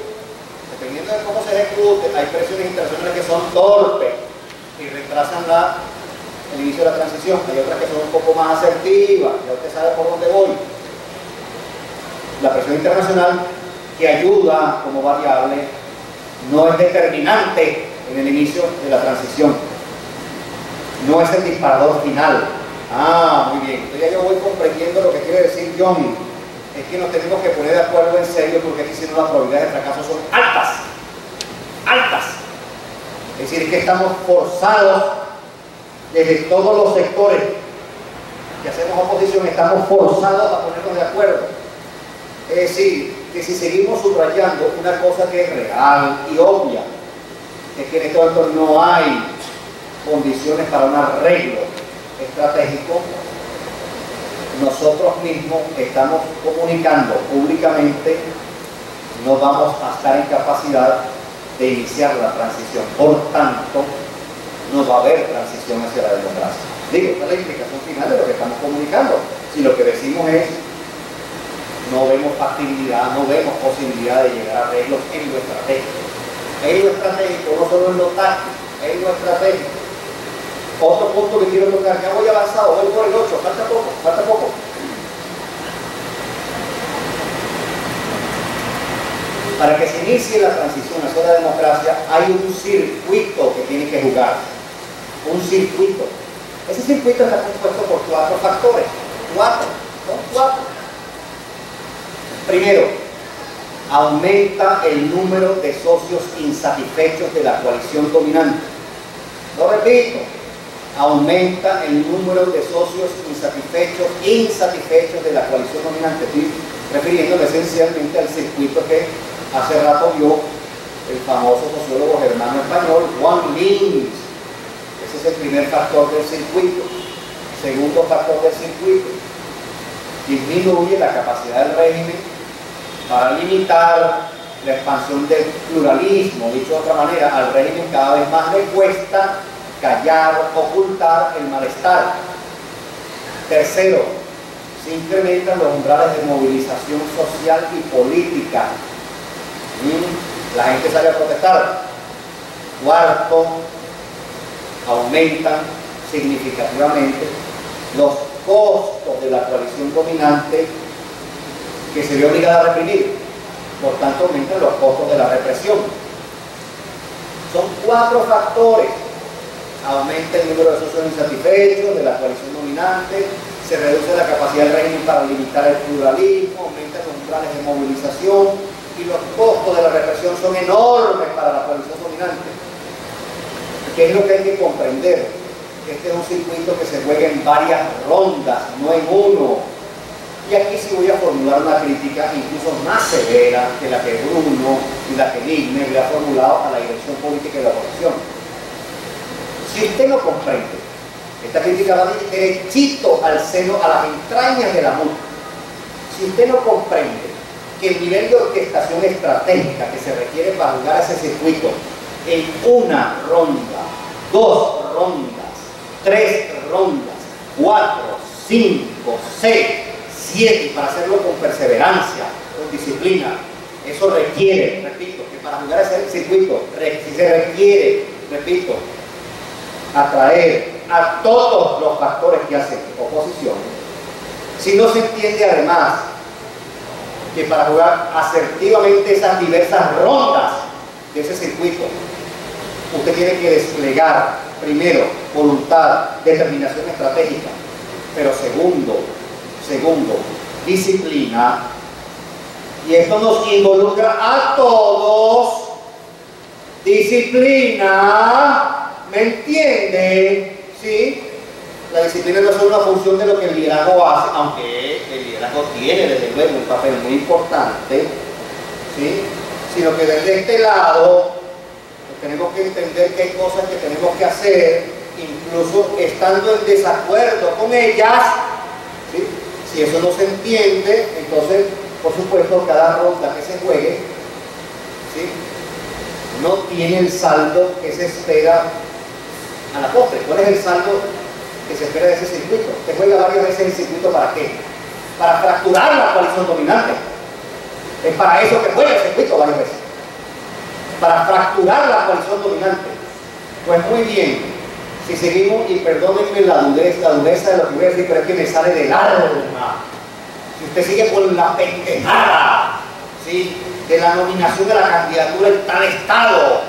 hay presiones internacionales que son torpes y retrasan el inicio de la transición, hay otras que son un poco más asertivas, ya usted sabe por dónde voy. La presión internacional que ayuda como variable no es determinante en el inicio de la transición, no es el disparador final. Ah, muy bien, entonces ya yo voy comprendiendo lo que quiere decir John. Es que nos tenemos que poner de acuerdo en serio, porque aquí si no las probabilidades de fracaso son altas. Es decir, es que estamos forzados desde todos los sectores que hacemos oposición, estamos forzados a ponernos de acuerdo. Es decir, que si seguimos subrayando una cosa que es real y obvia, es que en este momento no hay condiciones para un arreglo estratégico, nosotros mismos estamos comunicando públicamente, no vamos a estar en capacidad de iniciar la transición. Por tanto, no va a haber transición hacia la democracia. Digo, esta es la implicación final de lo que estamos comunicando. Si lo que decimos es no vemos factibilidad, no vemos posibilidad de llegar a arreglos en lo estratégico. En lo estratégico, no solo en lo táctico, en lo estratégico. Otro punto que quiero tocar, ya voy avanzado, voy por el 8, falta poco. Para que se inicie la transición hacia la democracia, hay un circuito que tiene que jugar. Un circuito. Ese circuito está compuesto por 4 factores. Son 4. Primero, aumenta el número de socios insatisfechos de la coalición dominante. Lo repito, aumenta el número de socios insatisfechos de la coalición dominante. Estoy refiriéndome esencialmente al circuito que hace rato vio el famoso sociólogo germano español Juan Lins. Ese es el primer factor del circuito. Segundo factor del circuito, disminuye la capacidad del régimen para limitar la expansión del pluralismo. Dicho de otra manera, al régimen cada vez más le cuesta callar, ocultar el malestar. Tercero, se incrementan los umbrales de movilización social y política. La gente sale a protestar. Cuarto, aumentan significativamente los costos de la coalición dominante que se ve obligada a reprimir. Por tanto, aumentan los costos de la represión. Son 4 factores. Aumenta el número de socios insatisfechos de la coalición dominante, se reduce la capacidad del régimen para limitar el pluralismo, aumenta los umbrales de movilización y los costos de la represión son enormes para la coalición dominante. ¿Qué es lo que hay que comprender? Este es un circuito que se juega en varias rondas, no en uno. Y aquí sí voy a formular una crítica incluso más severa que la que Bruno y la que Ligner le ha formulado a la dirección política de la oposición. Si usted no comprende, esta crítica va derechito al seno, a las entrañas de la MUT. Si usted no comprende que el nivel de orquestación estratégica que se requiere para jugar ese circuito en una ronda, 2 rondas, 3 rondas, 4, 5, 6, 7, y para hacerlo con perseverancia, con disciplina, eso requiere, repito, que para jugar ese circuito se requiere, repito, atraer a todos los factores que hacen oposición. Si no se entiende además que para jugar asertivamente esas diversas rondas de ese circuito, usted tiene que desplegar, primero, voluntad, determinación estratégica, pero segundo, disciplina, y esto nos involucra a todos. Disciplina, ¿me entiende? ¿Sí? La disciplina no es solo una función de lo que el liderazgo hace, aunque el liderazgo tiene desde luego un papel muy importante, ¿sí? Sino que desde este lado pues tenemos que entender que hay cosas que tenemos que hacer, incluso estando en desacuerdo con ellas, ¿sí? Si eso no se entiende, entonces, por supuesto, cada ronda que se juegue, ¿sí?, no tiene el saldo que se espera a la postre. ¿Cuál es el saldo que se espera de ese circuito? Se juega varias veces el circuito, ¿para qué? Para fracturar la coalición dominante. Es para eso que juega el circuito varias veces. Para fracturar la coalición dominante. Pues muy bien. Si seguimos, y perdónenme la dureza de lo que voy a decir, pero es que me sale del alma. Si usted sigue con la pendejada, ¿sí?, de la nominación de la candidatura en tal estado,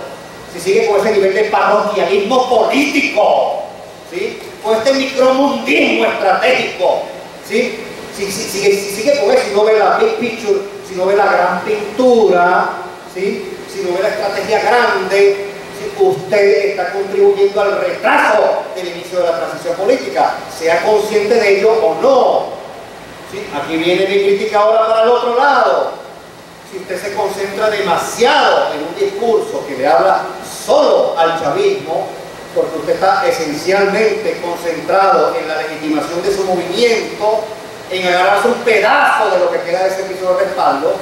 si sigue con ese nivel de parroquialismo político, ¿sí?, con este micromundismo estratégico, ¿sí?, si sigue con eso, si no ve la big picture, si no ve la gran pintura, ¿sí?, si no ve la estrategia grande, usted está contribuyendo al retraso del inicio de la transición política, sea consciente de ello o no. ¿Sí? Aquí viene mi crítica ahora para el otro lado. Si usted se concentra demasiado en un discurso que le habla solo al chavismo, porque usted está esencialmente concentrado en la legitimación de su movimiento, en agarrarse un pedazo de lo que queda de ese piso de respaldo,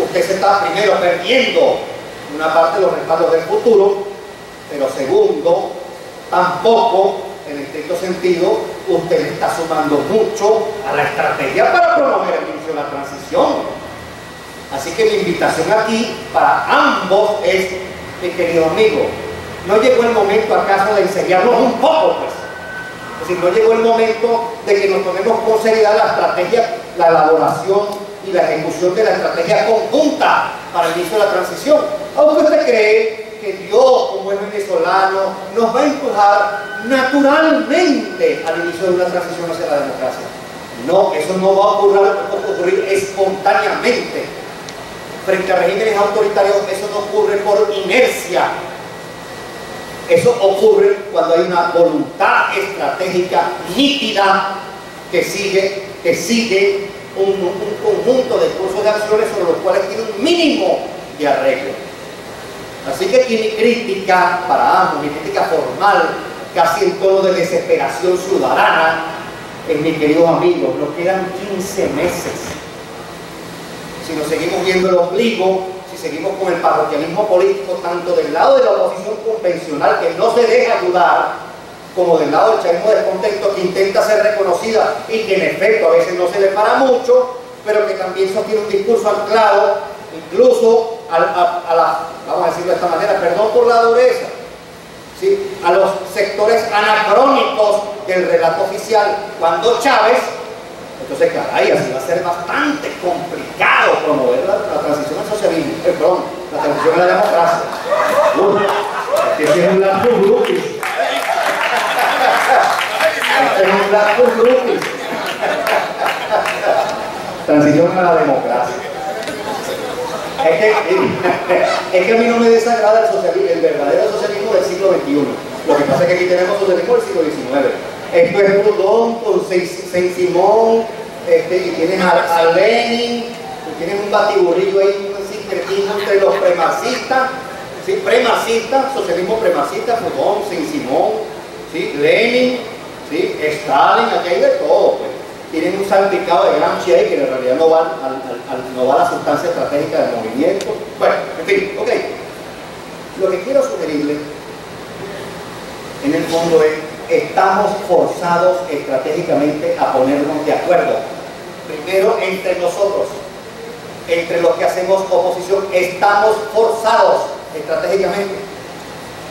usted se está primero perdiendo una parte de los respaldos del futuro, pero segundo, tampoco, en estricto sentido, usted le está sumando mucho a la estrategia para promover el inicio de la transición. Así que mi invitación aquí para ambos es, mi querido amigo, ¿no llegó el momento acaso de enseñarnos un poco, pues? Es decir, no llegó el momento de que nos tomemos con seriedad la estrategia, la elaboración y la ejecución de la estrategia conjunta para el inicio de la transición. Aunque usted cree que Dios, como es venezolano, nos va a empujar naturalmente al inicio de una transición hacia la democracia. No, eso no va a ocurrir espontáneamente. Frente a regímenes autoritarios, eso no ocurre por inercia. Eso ocurre cuando hay una voluntad estratégica nítida que sigue un conjunto de cursos de acciones sobre los cuales tiene un mínimo de arreglo. Así que aquí mi crítica para ambos, mi crítica formal, casi en tono de desesperación ciudadana, es, mis queridos amigos, nos quedan 15 meses. Si nos seguimos viendo el ombligo, si seguimos con el parroquialismo político, tanto del lado de la oposición convencional que no se deja ayudar, como del lado del chavismo descontento que intenta ser reconocida y que en efecto a veces no se le para mucho, pero que también sostiene un discurso anclado, incluso vamos a decirlo de esta manera, perdón por la dureza, ¿sí?, a los sectores anacrónicos del relato oficial, cuando Chávez, entonces caray, así va a ser bastante complicado promover la transición al socialismo, perdón, la transición a la democracia. Que es un lapsus grupis. Es un lapsus grupis. Transición a la democracia. Es que a mí no me desagrada el socialismo, el verdadero socialismo del siglo XXI. Lo que pasa es que aquí tenemos socialismo del siglo XIX. Esto es Proudhon con Saint-Simon, y tienes a Lenin, y tienes un batiburrillo ahí, un sincretismo entre los premarxistas, ¿sí? Premarxistas, socialismo premarxista, Proudhon, Saint-Simon, ¿sí? Lenin, ¿sí? Stalin, aquí hay de todo, pues. Tienen un salpicado de Gramsci ahí que en realidad no va a la sustancia estratégica del movimiento. Bueno, en fin, ok. Lo que quiero sugerirle en el fondo es: estamos forzados estratégicamente a ponernos de acuerdo. Primero, entre nosotros, entre los que hacemos oposición, estamos forzados estratégicamente.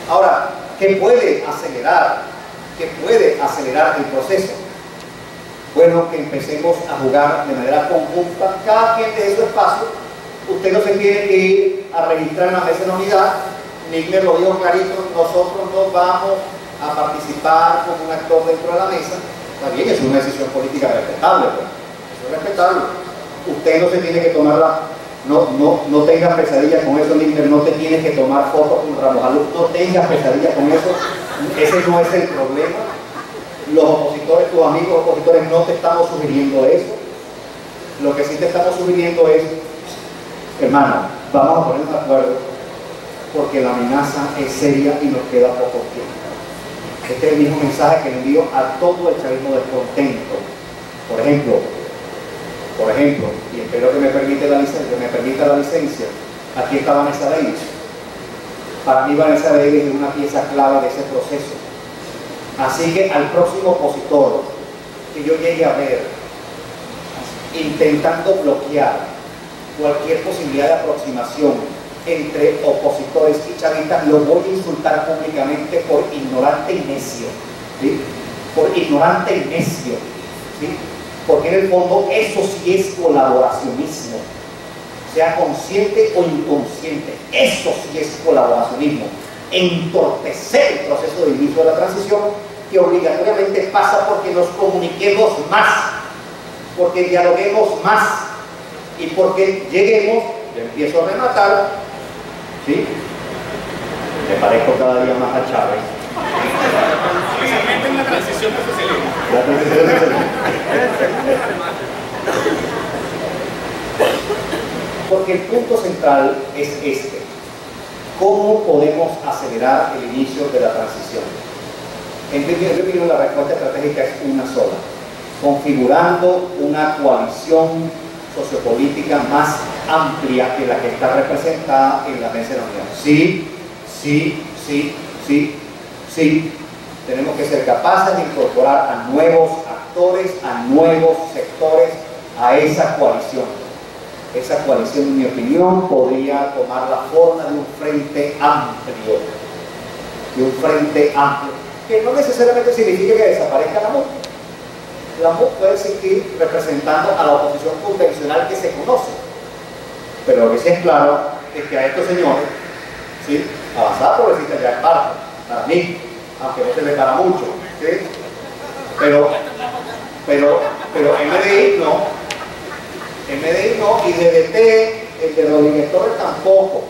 Ahora, ¿qué puede acelerar? ¿Qué puede acelerar el proceso? Bueno, que empecemos a jugar de manera conjunta, cada quien de su espacio. Usted no se tiene que ir a registrar en la mesa de la unidad. Nigmer lo dijo clarito: nosotros no vamos a participar como un actor dentro de la mesa. Está bien, es una decisión política respetable, pues. Eso es respetable. Usted no se tiene que tomar no tengas pesadillas con eso, Nigmer. No te tienes que tomar fotos con Ramos Alú, no tengas pesadillas con eso. Ese no es el problema. Los opositores, tus amigos opositores, no te estamos sugiriendo eso. Lo que sí te estamos sugiriendo es: hermano, vamos a ponernos de acuerdo, porque la amenaza es seria y nos queda poco tiempo. Este es el mismo mensaje que le envío a todo el chavismo descontento. Por ejemplo, y espero que me permita la licencia, aquí está Vanessa Davis. Para mí Vanessa Davis es una pieza clave de ese proceso. Así que al próximo opositor que yo llegue a ver intentando bloquear cualquier posibilidad de aproximación entre opositores y chavistas, lo voy a insultar públicamente por ignorante y necio, ¿sí? Por ignorante y necio, ¿sí? Porque en el fondo eso sí es colaboracionismo, sea consciente o inconsciente. Eso sí es colaboracionismo: entorpecer el proceso de inicio de la transición, que obligatoriamente pasa porque nos comuniquemos más, porque dialoguemos más y porque lleguemos. Yo empiezo a rematar, ¿sí? Me parezco cada día más a Chávez. Especialmente en la transición de socialismo. La transición de socialismo. Porque el punto central es este: ¿cómo podemos acelerar el inicio de la transición? En mi opinión, la respuesta estratégica es una sola: configurando una coalición sociopolítica más amplia que la que está representada en la mesa de la unidad. Sí. Tenemos que ser capaces de incorporar a nuevos actores, a nuevos sectores a esa coalición. Esa coalición, en mi opinión, podría tomar la forma de un frente amplio. Que no necesariamente significa que desaparezca la MUC. La MUC puede seguir representando a la oposición convencional que se conoce. Pero lo que sí es claro es que a estos señores, ¿sí?, Avanzada Progresista ya es parte, para mí, aunque no se le para mucho, ¿sí? Pero MDI no, y DDT, el de Rodríguez Torres tampoco,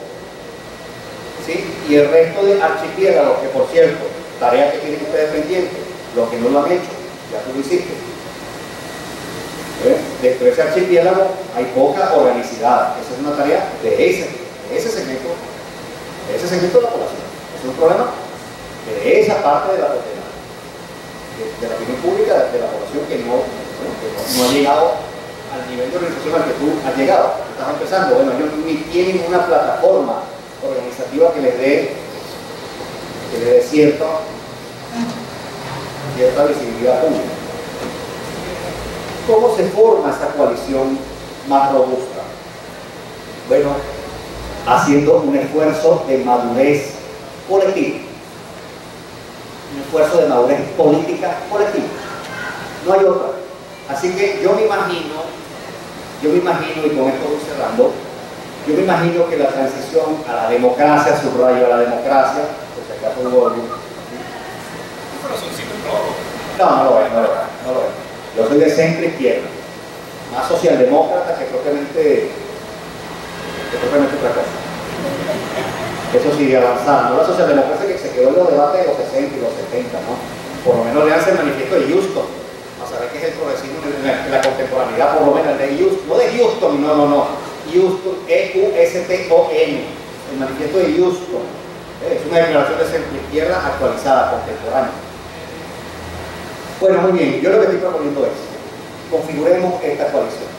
¿sí? Y el resto de archipiélagos, que por cierto, tarea que tienen ustedes pendientes, los que no lo han hecho, ya tú lo hiciste. Dentro de ese archipiélago hay poca organicidad. Esa es una tarea de ese segmento de la población. Es un problema de esa parte de la sociedad, de la opinión pública, de la población que no ha llegado al nivel de organización al que tú has llegado. Estás empezando. Bueno, ellos ni tienen una plataforma organizativa que les dé cierta visibilidad pública. ¿Cómo se forma esa coalición más robusta? Bueno, haciendo un esfuerzo de madurez colectiva, un esfuerzo de madurez política colectiva. No hay otra. Así que yo me imagino, y con esto voy cerrando, yo me imagino que la transición a la democracia, subrayo a la democracia, pues acá pongo algún... No lo es. Yo soy de centro izquierda, más socialdemócrata que propiamente otra cosa. Eso sí, de avanzar, no la socialdemocracia que se quedó en los debates de los 60 y los 70, ¿no? Por lo menos leanse el manifiesto de Houston, a saber qué es el progresismo en la contemporaneidad, por lo menos el de Houston, no de Houston, no, Houston, E-U-S-T-O-N, el manifiesto de Houston, es una declaración de centro izquierda actualizada, contemporánea. Bueno, muy bien, yo lo que estoy proponiendo es, configuremos esta coalición.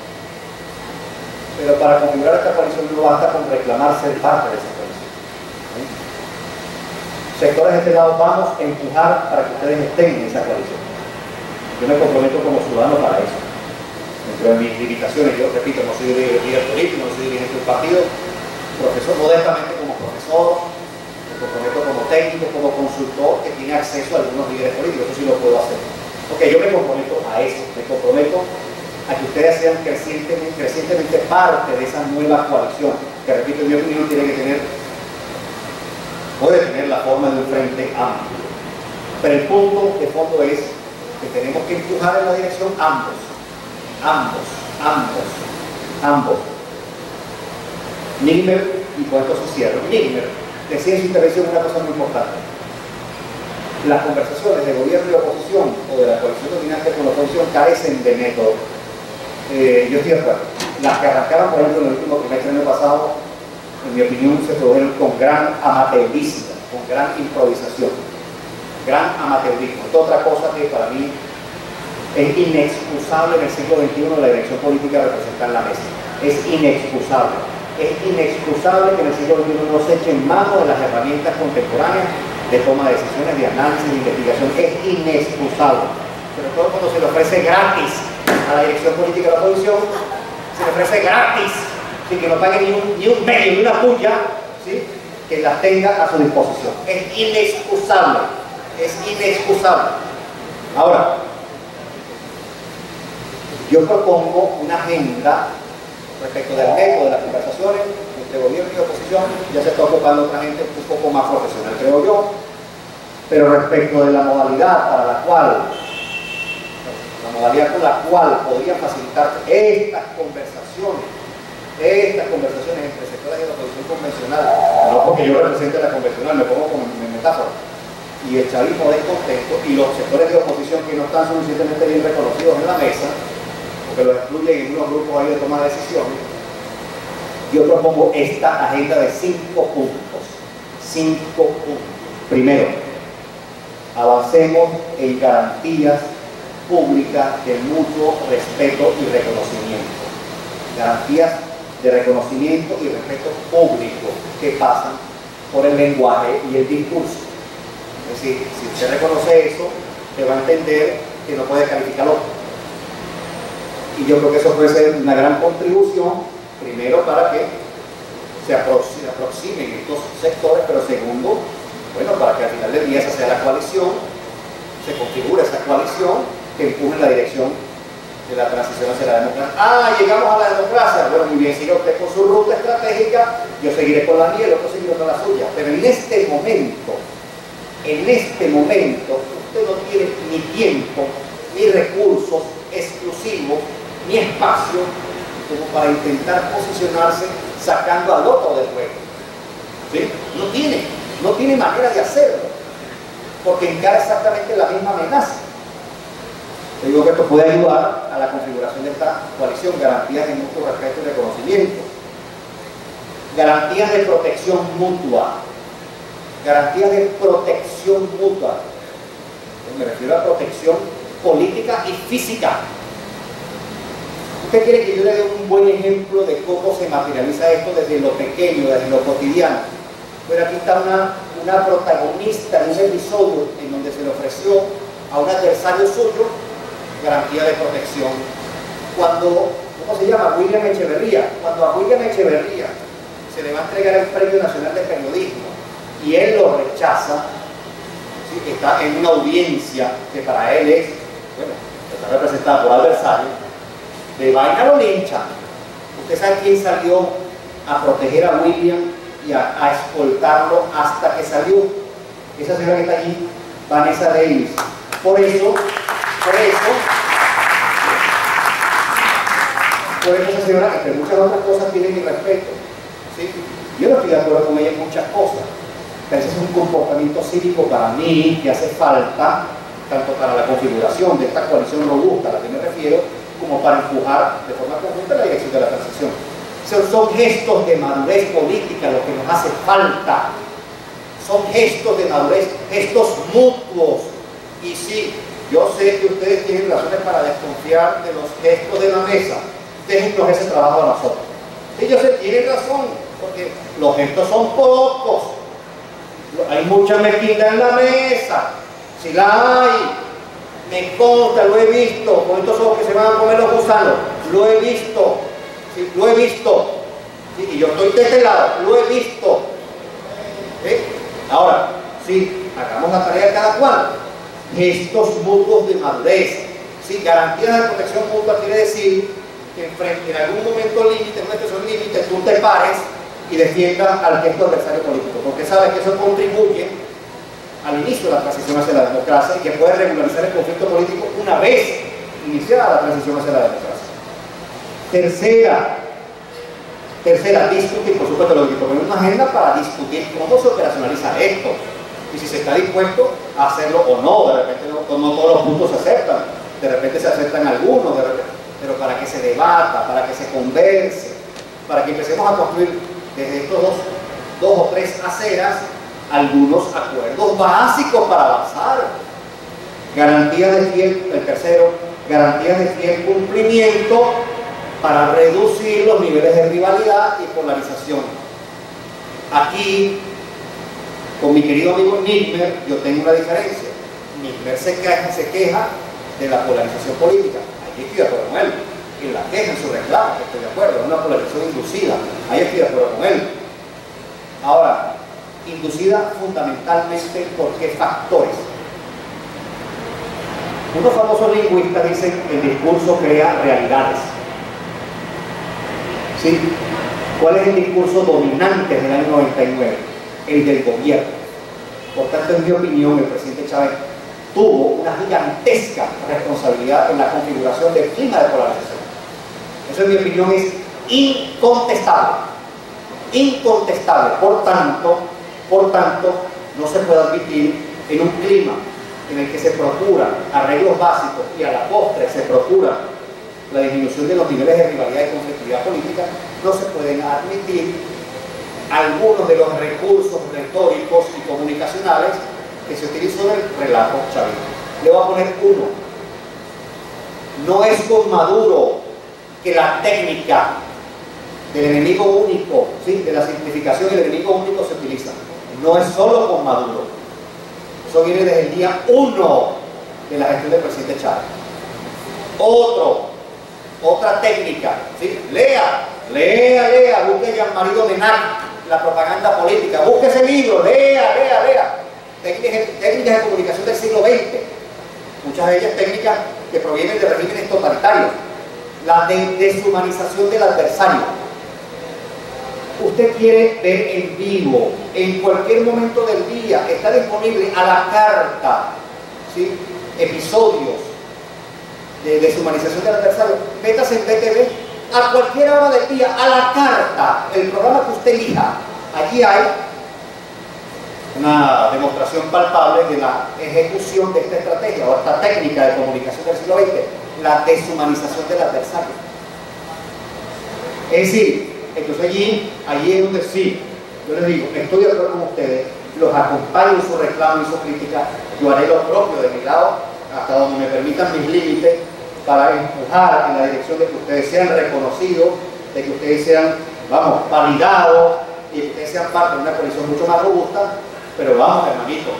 Pero para configurar esta coalición no basta con reclamar ser parte de esa coalición. Sectores de este lado vamos a empujar para que ustedes estén en esa coalición. Yo me comprometo como ciudadano para eso. Dentro de mis limitaciones, yo repito, no soy líder político, no soy dirigente de un partido, profesor modestamente como profesor, me comprometo como técnico, como consultor que tiene acceso a algunos líderes políticos, eso sí lo puedo hacer. Ok, yo me comprometo a eso, me comprometo a que ustedes sean crecientemente parte de esa nueva coalición, que repito, en mi opinión puede tener la forma de un frente amplio. Pero el punto de fondo es que tenemos que empujar en la dirección ambos. Nigmer, y con esto se cierra, Nigmer decía en su intervención una cosa muy importante. Las conversaciones de gobierno y oposición, o de la coalición dominante con la oposición, carecen de método. Yo estoy de acuerdo. Las que arrancaron, por ejemplo, en el último trimestre del año pasado, en mi opinión, se produjeron con gran amateurismo, con gran improvisación, gran amateurismo. Esto es otra cosa que para mí es inexcusable en el siglo XXI la dirección política representada en la mesa. Es inexcusable. Es inexcusable que en el siglo XXI no se echen mano de las herramientas contemporáneas de toma de decisiones, de análisis, de investigación. Es inexcusable. Sobre todo cuando se le ofrece gratis a la dirección política de la oposición, se le ofrece gratis, sin que no pague ni un medio, ni una puya, ¿sí?, que las tenga a su disposición. Es inexcusable. Ahora, yo propongo una agenda respecto del método de las conversaciones entre gobierno y oposición. Ya se está ocupando otra gente un poco más profesional, creo yo, pero respecto de la modalidad para la cual, con la cual podrían facilitar estas conversaciones entre sectores de la oposición convencional, no porque yo represente la convencional, me pongo como metáfora, y el chavismo descontento, y los sectores de oposición que no están suficientemente bien reconocidos en la mesa, porque los excluyen en unos grupos ahí de toma de decisiones, yo propongo esta agenda de 5 puntos. 5 puntos. Primero, avancemos en garantías públicas de mutuo respeto y reconocimiento. Garantías de reconocimiento y respeto público que pasan por el lenguaje y el discurso. Es decir, si usted reconoce eso, te va a entender que no puede calificar otro. Y yo creo que eso puede ser una gran contribución, primero para que se aproximen estos sectores, pero segundo, bueno, para que al final del día esa sea la coalición, se configure esa coalición que empuje en la dirección de la transición hacia la democracia. Llegamos a la democracia. Bueno, muy bien, siga usted con su ruta estratégica, yo seguiré con la mía, el otro seguirá con la suya. Pero en este momento, usted no tiene ni tiempo, ni recursos exclusivos, ni espacio como para intentar posicionarse sacando al otro del juego. ¿Sí? No tiene manera de hacerlo, porque encara exactamente la misma amenaza. Yo digo que esto puede ayudar a la configuración de esta coalición. Garantías de mutuo respeto y reconocimiento, garantías de protección mutua, me refiero a protección política y física. ¿Usted quiere que yo le dé un buen ejemplo de cómo se materializa esto desde lo pequeño, desde lo cotidiano? Bueno, aquí está una protagonista de un episodio en donde se le ofreció a un adversario suyo garantía de protección. Cuando, ¿cómo se llama? William Echeverría. Cuando a William Echeverría se le va a entregar el Premio Nacional de Periodismo y él lo rechaza, ¿sí?, está en una audiencia que para él es, bueno, está representada por adversarios, de vaina lo linchan. ¿Usted sabe quién salió a proteger a William y a escoltarlo hasta que salió? Esa señora que está allí, Vanessa Davis. Por eso esa señora, entre muchas otras cosas, tiene mi respeto, ¿sí? Yo no estoy de acuerdo con ella en muchas cosas, pero ese es un comportamiento cívico para mí que hace falta tanto para la configuración de esta coalición robusta a la que me refiero, como para empujar de forma conjunta la dirección de la transición. Son gestos de madurez política lo que nos hace falta. Son gestos de madurez, gestos mutuos. Y sí, yo sé que ustedes tienen razones para desconfiar de los gestos de la mesa. Déjennos ese trabajo a nosotros. Sí, yo sé, tienen razón, porque los gestos son pocos. Hay mucha mezquindad en la mesa. Si la hay, me consta, lo he visto, con estos ojos que se van a comer los gusanos, lo he visto, sí, lo he visto, sí, y yo estoy de este lado, lo he visto. ¿Sí? Ahora, sí, hagamos la tarea cada cual. Gestos mutuos de madurez, sí, garantías de protección mutua quiere decir que en algún momento límite, en una situación límite, tú te pares y defiendas al gesto adversario político, porque sabes que eso contribuye al inicio de la transición hacia la democracia y que puede regularizar el conflicto político una vez iniciada la transición hacia la democracia. Tercera, discutir, por supuesto, lo que poner una agenda para discutir cómo se operacionaliza esto y si se está dispuesto a hacerlo o no. De repente no todos los puntos se aceptan, de repente se aceptan algunos, pero para que se debata, para que se converse, para que empecemos a construir desde estos dos o tres aceras algunos acuerdos básicos para avanzar. Garantías de fiel, el tercero, garantías de fiel cumplimiento para reducir los niveles de rivalidad y polarización. Aquí, con mi querido amigo Nickmer, yo tengo una diferencia. Nickmer se queja de la polarización política. Ahí estoy de acuerdo con él. Y la queja en su reclamo, estoy de acuerdo, es una polarización inducida. Ahí estoy de acuerdo con él. Ahora, inducida fundamentalmente por qué factores. Unos famosos lingüistas dicen que el discurso crea realidades. ¿Sí? ¿Cuál es el discurso dominante del año 99? El del gobierno. Por tanto, en mi opinión, el presidente Chávez tuvo una gigantesca responsabilidad en la configuración del clima de polarización. Eso, en mi opinión, es incontestable. Incontestable. Por tanto, no se puede admitir en un clima en el que se procuran arreglos básicos y a la postre se procura la disminución de los niveles de rivalidad y conflictividad política, no se pueden admitir algunos de los recursos retóricos y comunicacionales que se utilizó en el relato chavista. Le voy a poner uno. No es con Maduro que la técnica del enemigo único, ¿sí?, de la simplificación del enemigo único se utiliza. No es solo con Maduro. Eso viene desde el día 1 de la gestión del presidente Chávez. Otra técnica, ¿sí? Lea, busque Jean-Marie Domenach, la propaganda política, busque ese libro, lea. Técnicas de comunicación del siglo XX, muchas de ellas técnicas que provienen de regímenes totalitarios. La deshumanización del adversario. Usted quiere ver en vivo, en cualquier momento del día, está disponible a la carta, ¿sí?, episodios de deshumanización del adversario. Métase en BTV a cualquier hora del día, a la carta, el programa que usted elija. Allí hay una demostración palpable de la ejecución de esta estrategia o esta técnica de comunicación del siglo XX, la deshumanización del adversario. Es decir, entonces allí es donde sí, yo les digo, estoy de acuerdo con ustedes, los acompaño en su reclamo y su crítica, yo haré lo propio de mi lado, hasta donde me permitan mis límites, para empujar en la dirección de que ustedes sean reconocidos, de que ustedes sean, validados, y que ustedes sean parte de una coalición mucho más robusta. Pero vamos, hermanito,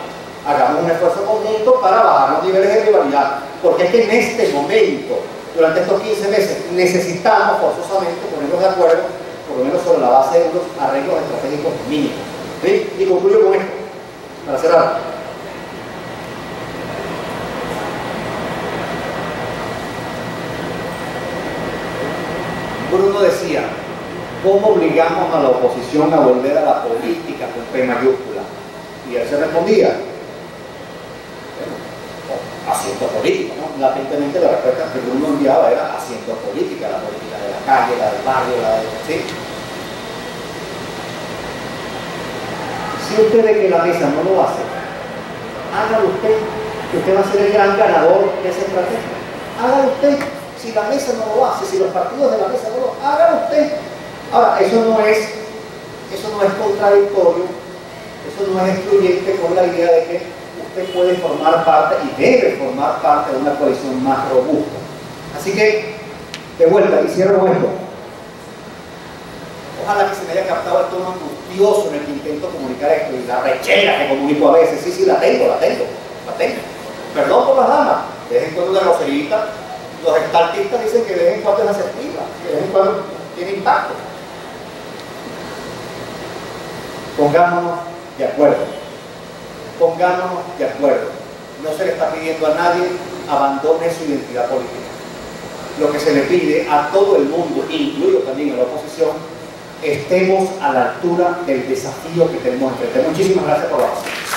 hagamos un esfuerzo conjunto para bajar los niveles de rivalidad, porque es que en este momento, durante estos 15 meses, necesitamos forzosamente ponernos de acuerdo, por lo menos sobre la base de unos arreglos estratégicos mínimos. ¿Sí? Y concluyo con esto, para cerrar. Bruno decía, ¿cómo obligamos a la oposición a volver a la política con P mayúscula? Y él se respondía, bueno, haciendo política, ¿no? Latentemente la respuesta que Bruno enviaba era haciendo política, la política de la calle, la del barrio, ¿sí? Si usted ve que la mesa no lo hace, hágalo usted. que usted va a ser el gran ganador de esa estrategia. Hágalo usted. Si la mesa no lo hace, si los partidos de la mesa no lo hacen, hágalo usted. Ahora, eso no es contradictorio, eso no es excluyente con la idea de que usted puede formar parte y debe formar parte de una coalición más robusta. Así que, de vuelta, y cierro con esto. Ojalá que se me haya captado el tono angustioso en el que intento comunicar esto y la rechera que comunico a veces. Sí, la tengo. Perdón por las damas, de vez en cuando una groserita. Los exaltistas dicen que de vez en cuando es asertiva, que de vez en cuando tiene impacto. Pongámonos de acuerdo. No se le está pidiendo a nadie abandone su identidad política. Lo que se le pide a todo el mundo, incluido también a la oposición, estemos a la altura del desafío que tenemos enfrente. Muchísimas gracias por la atención.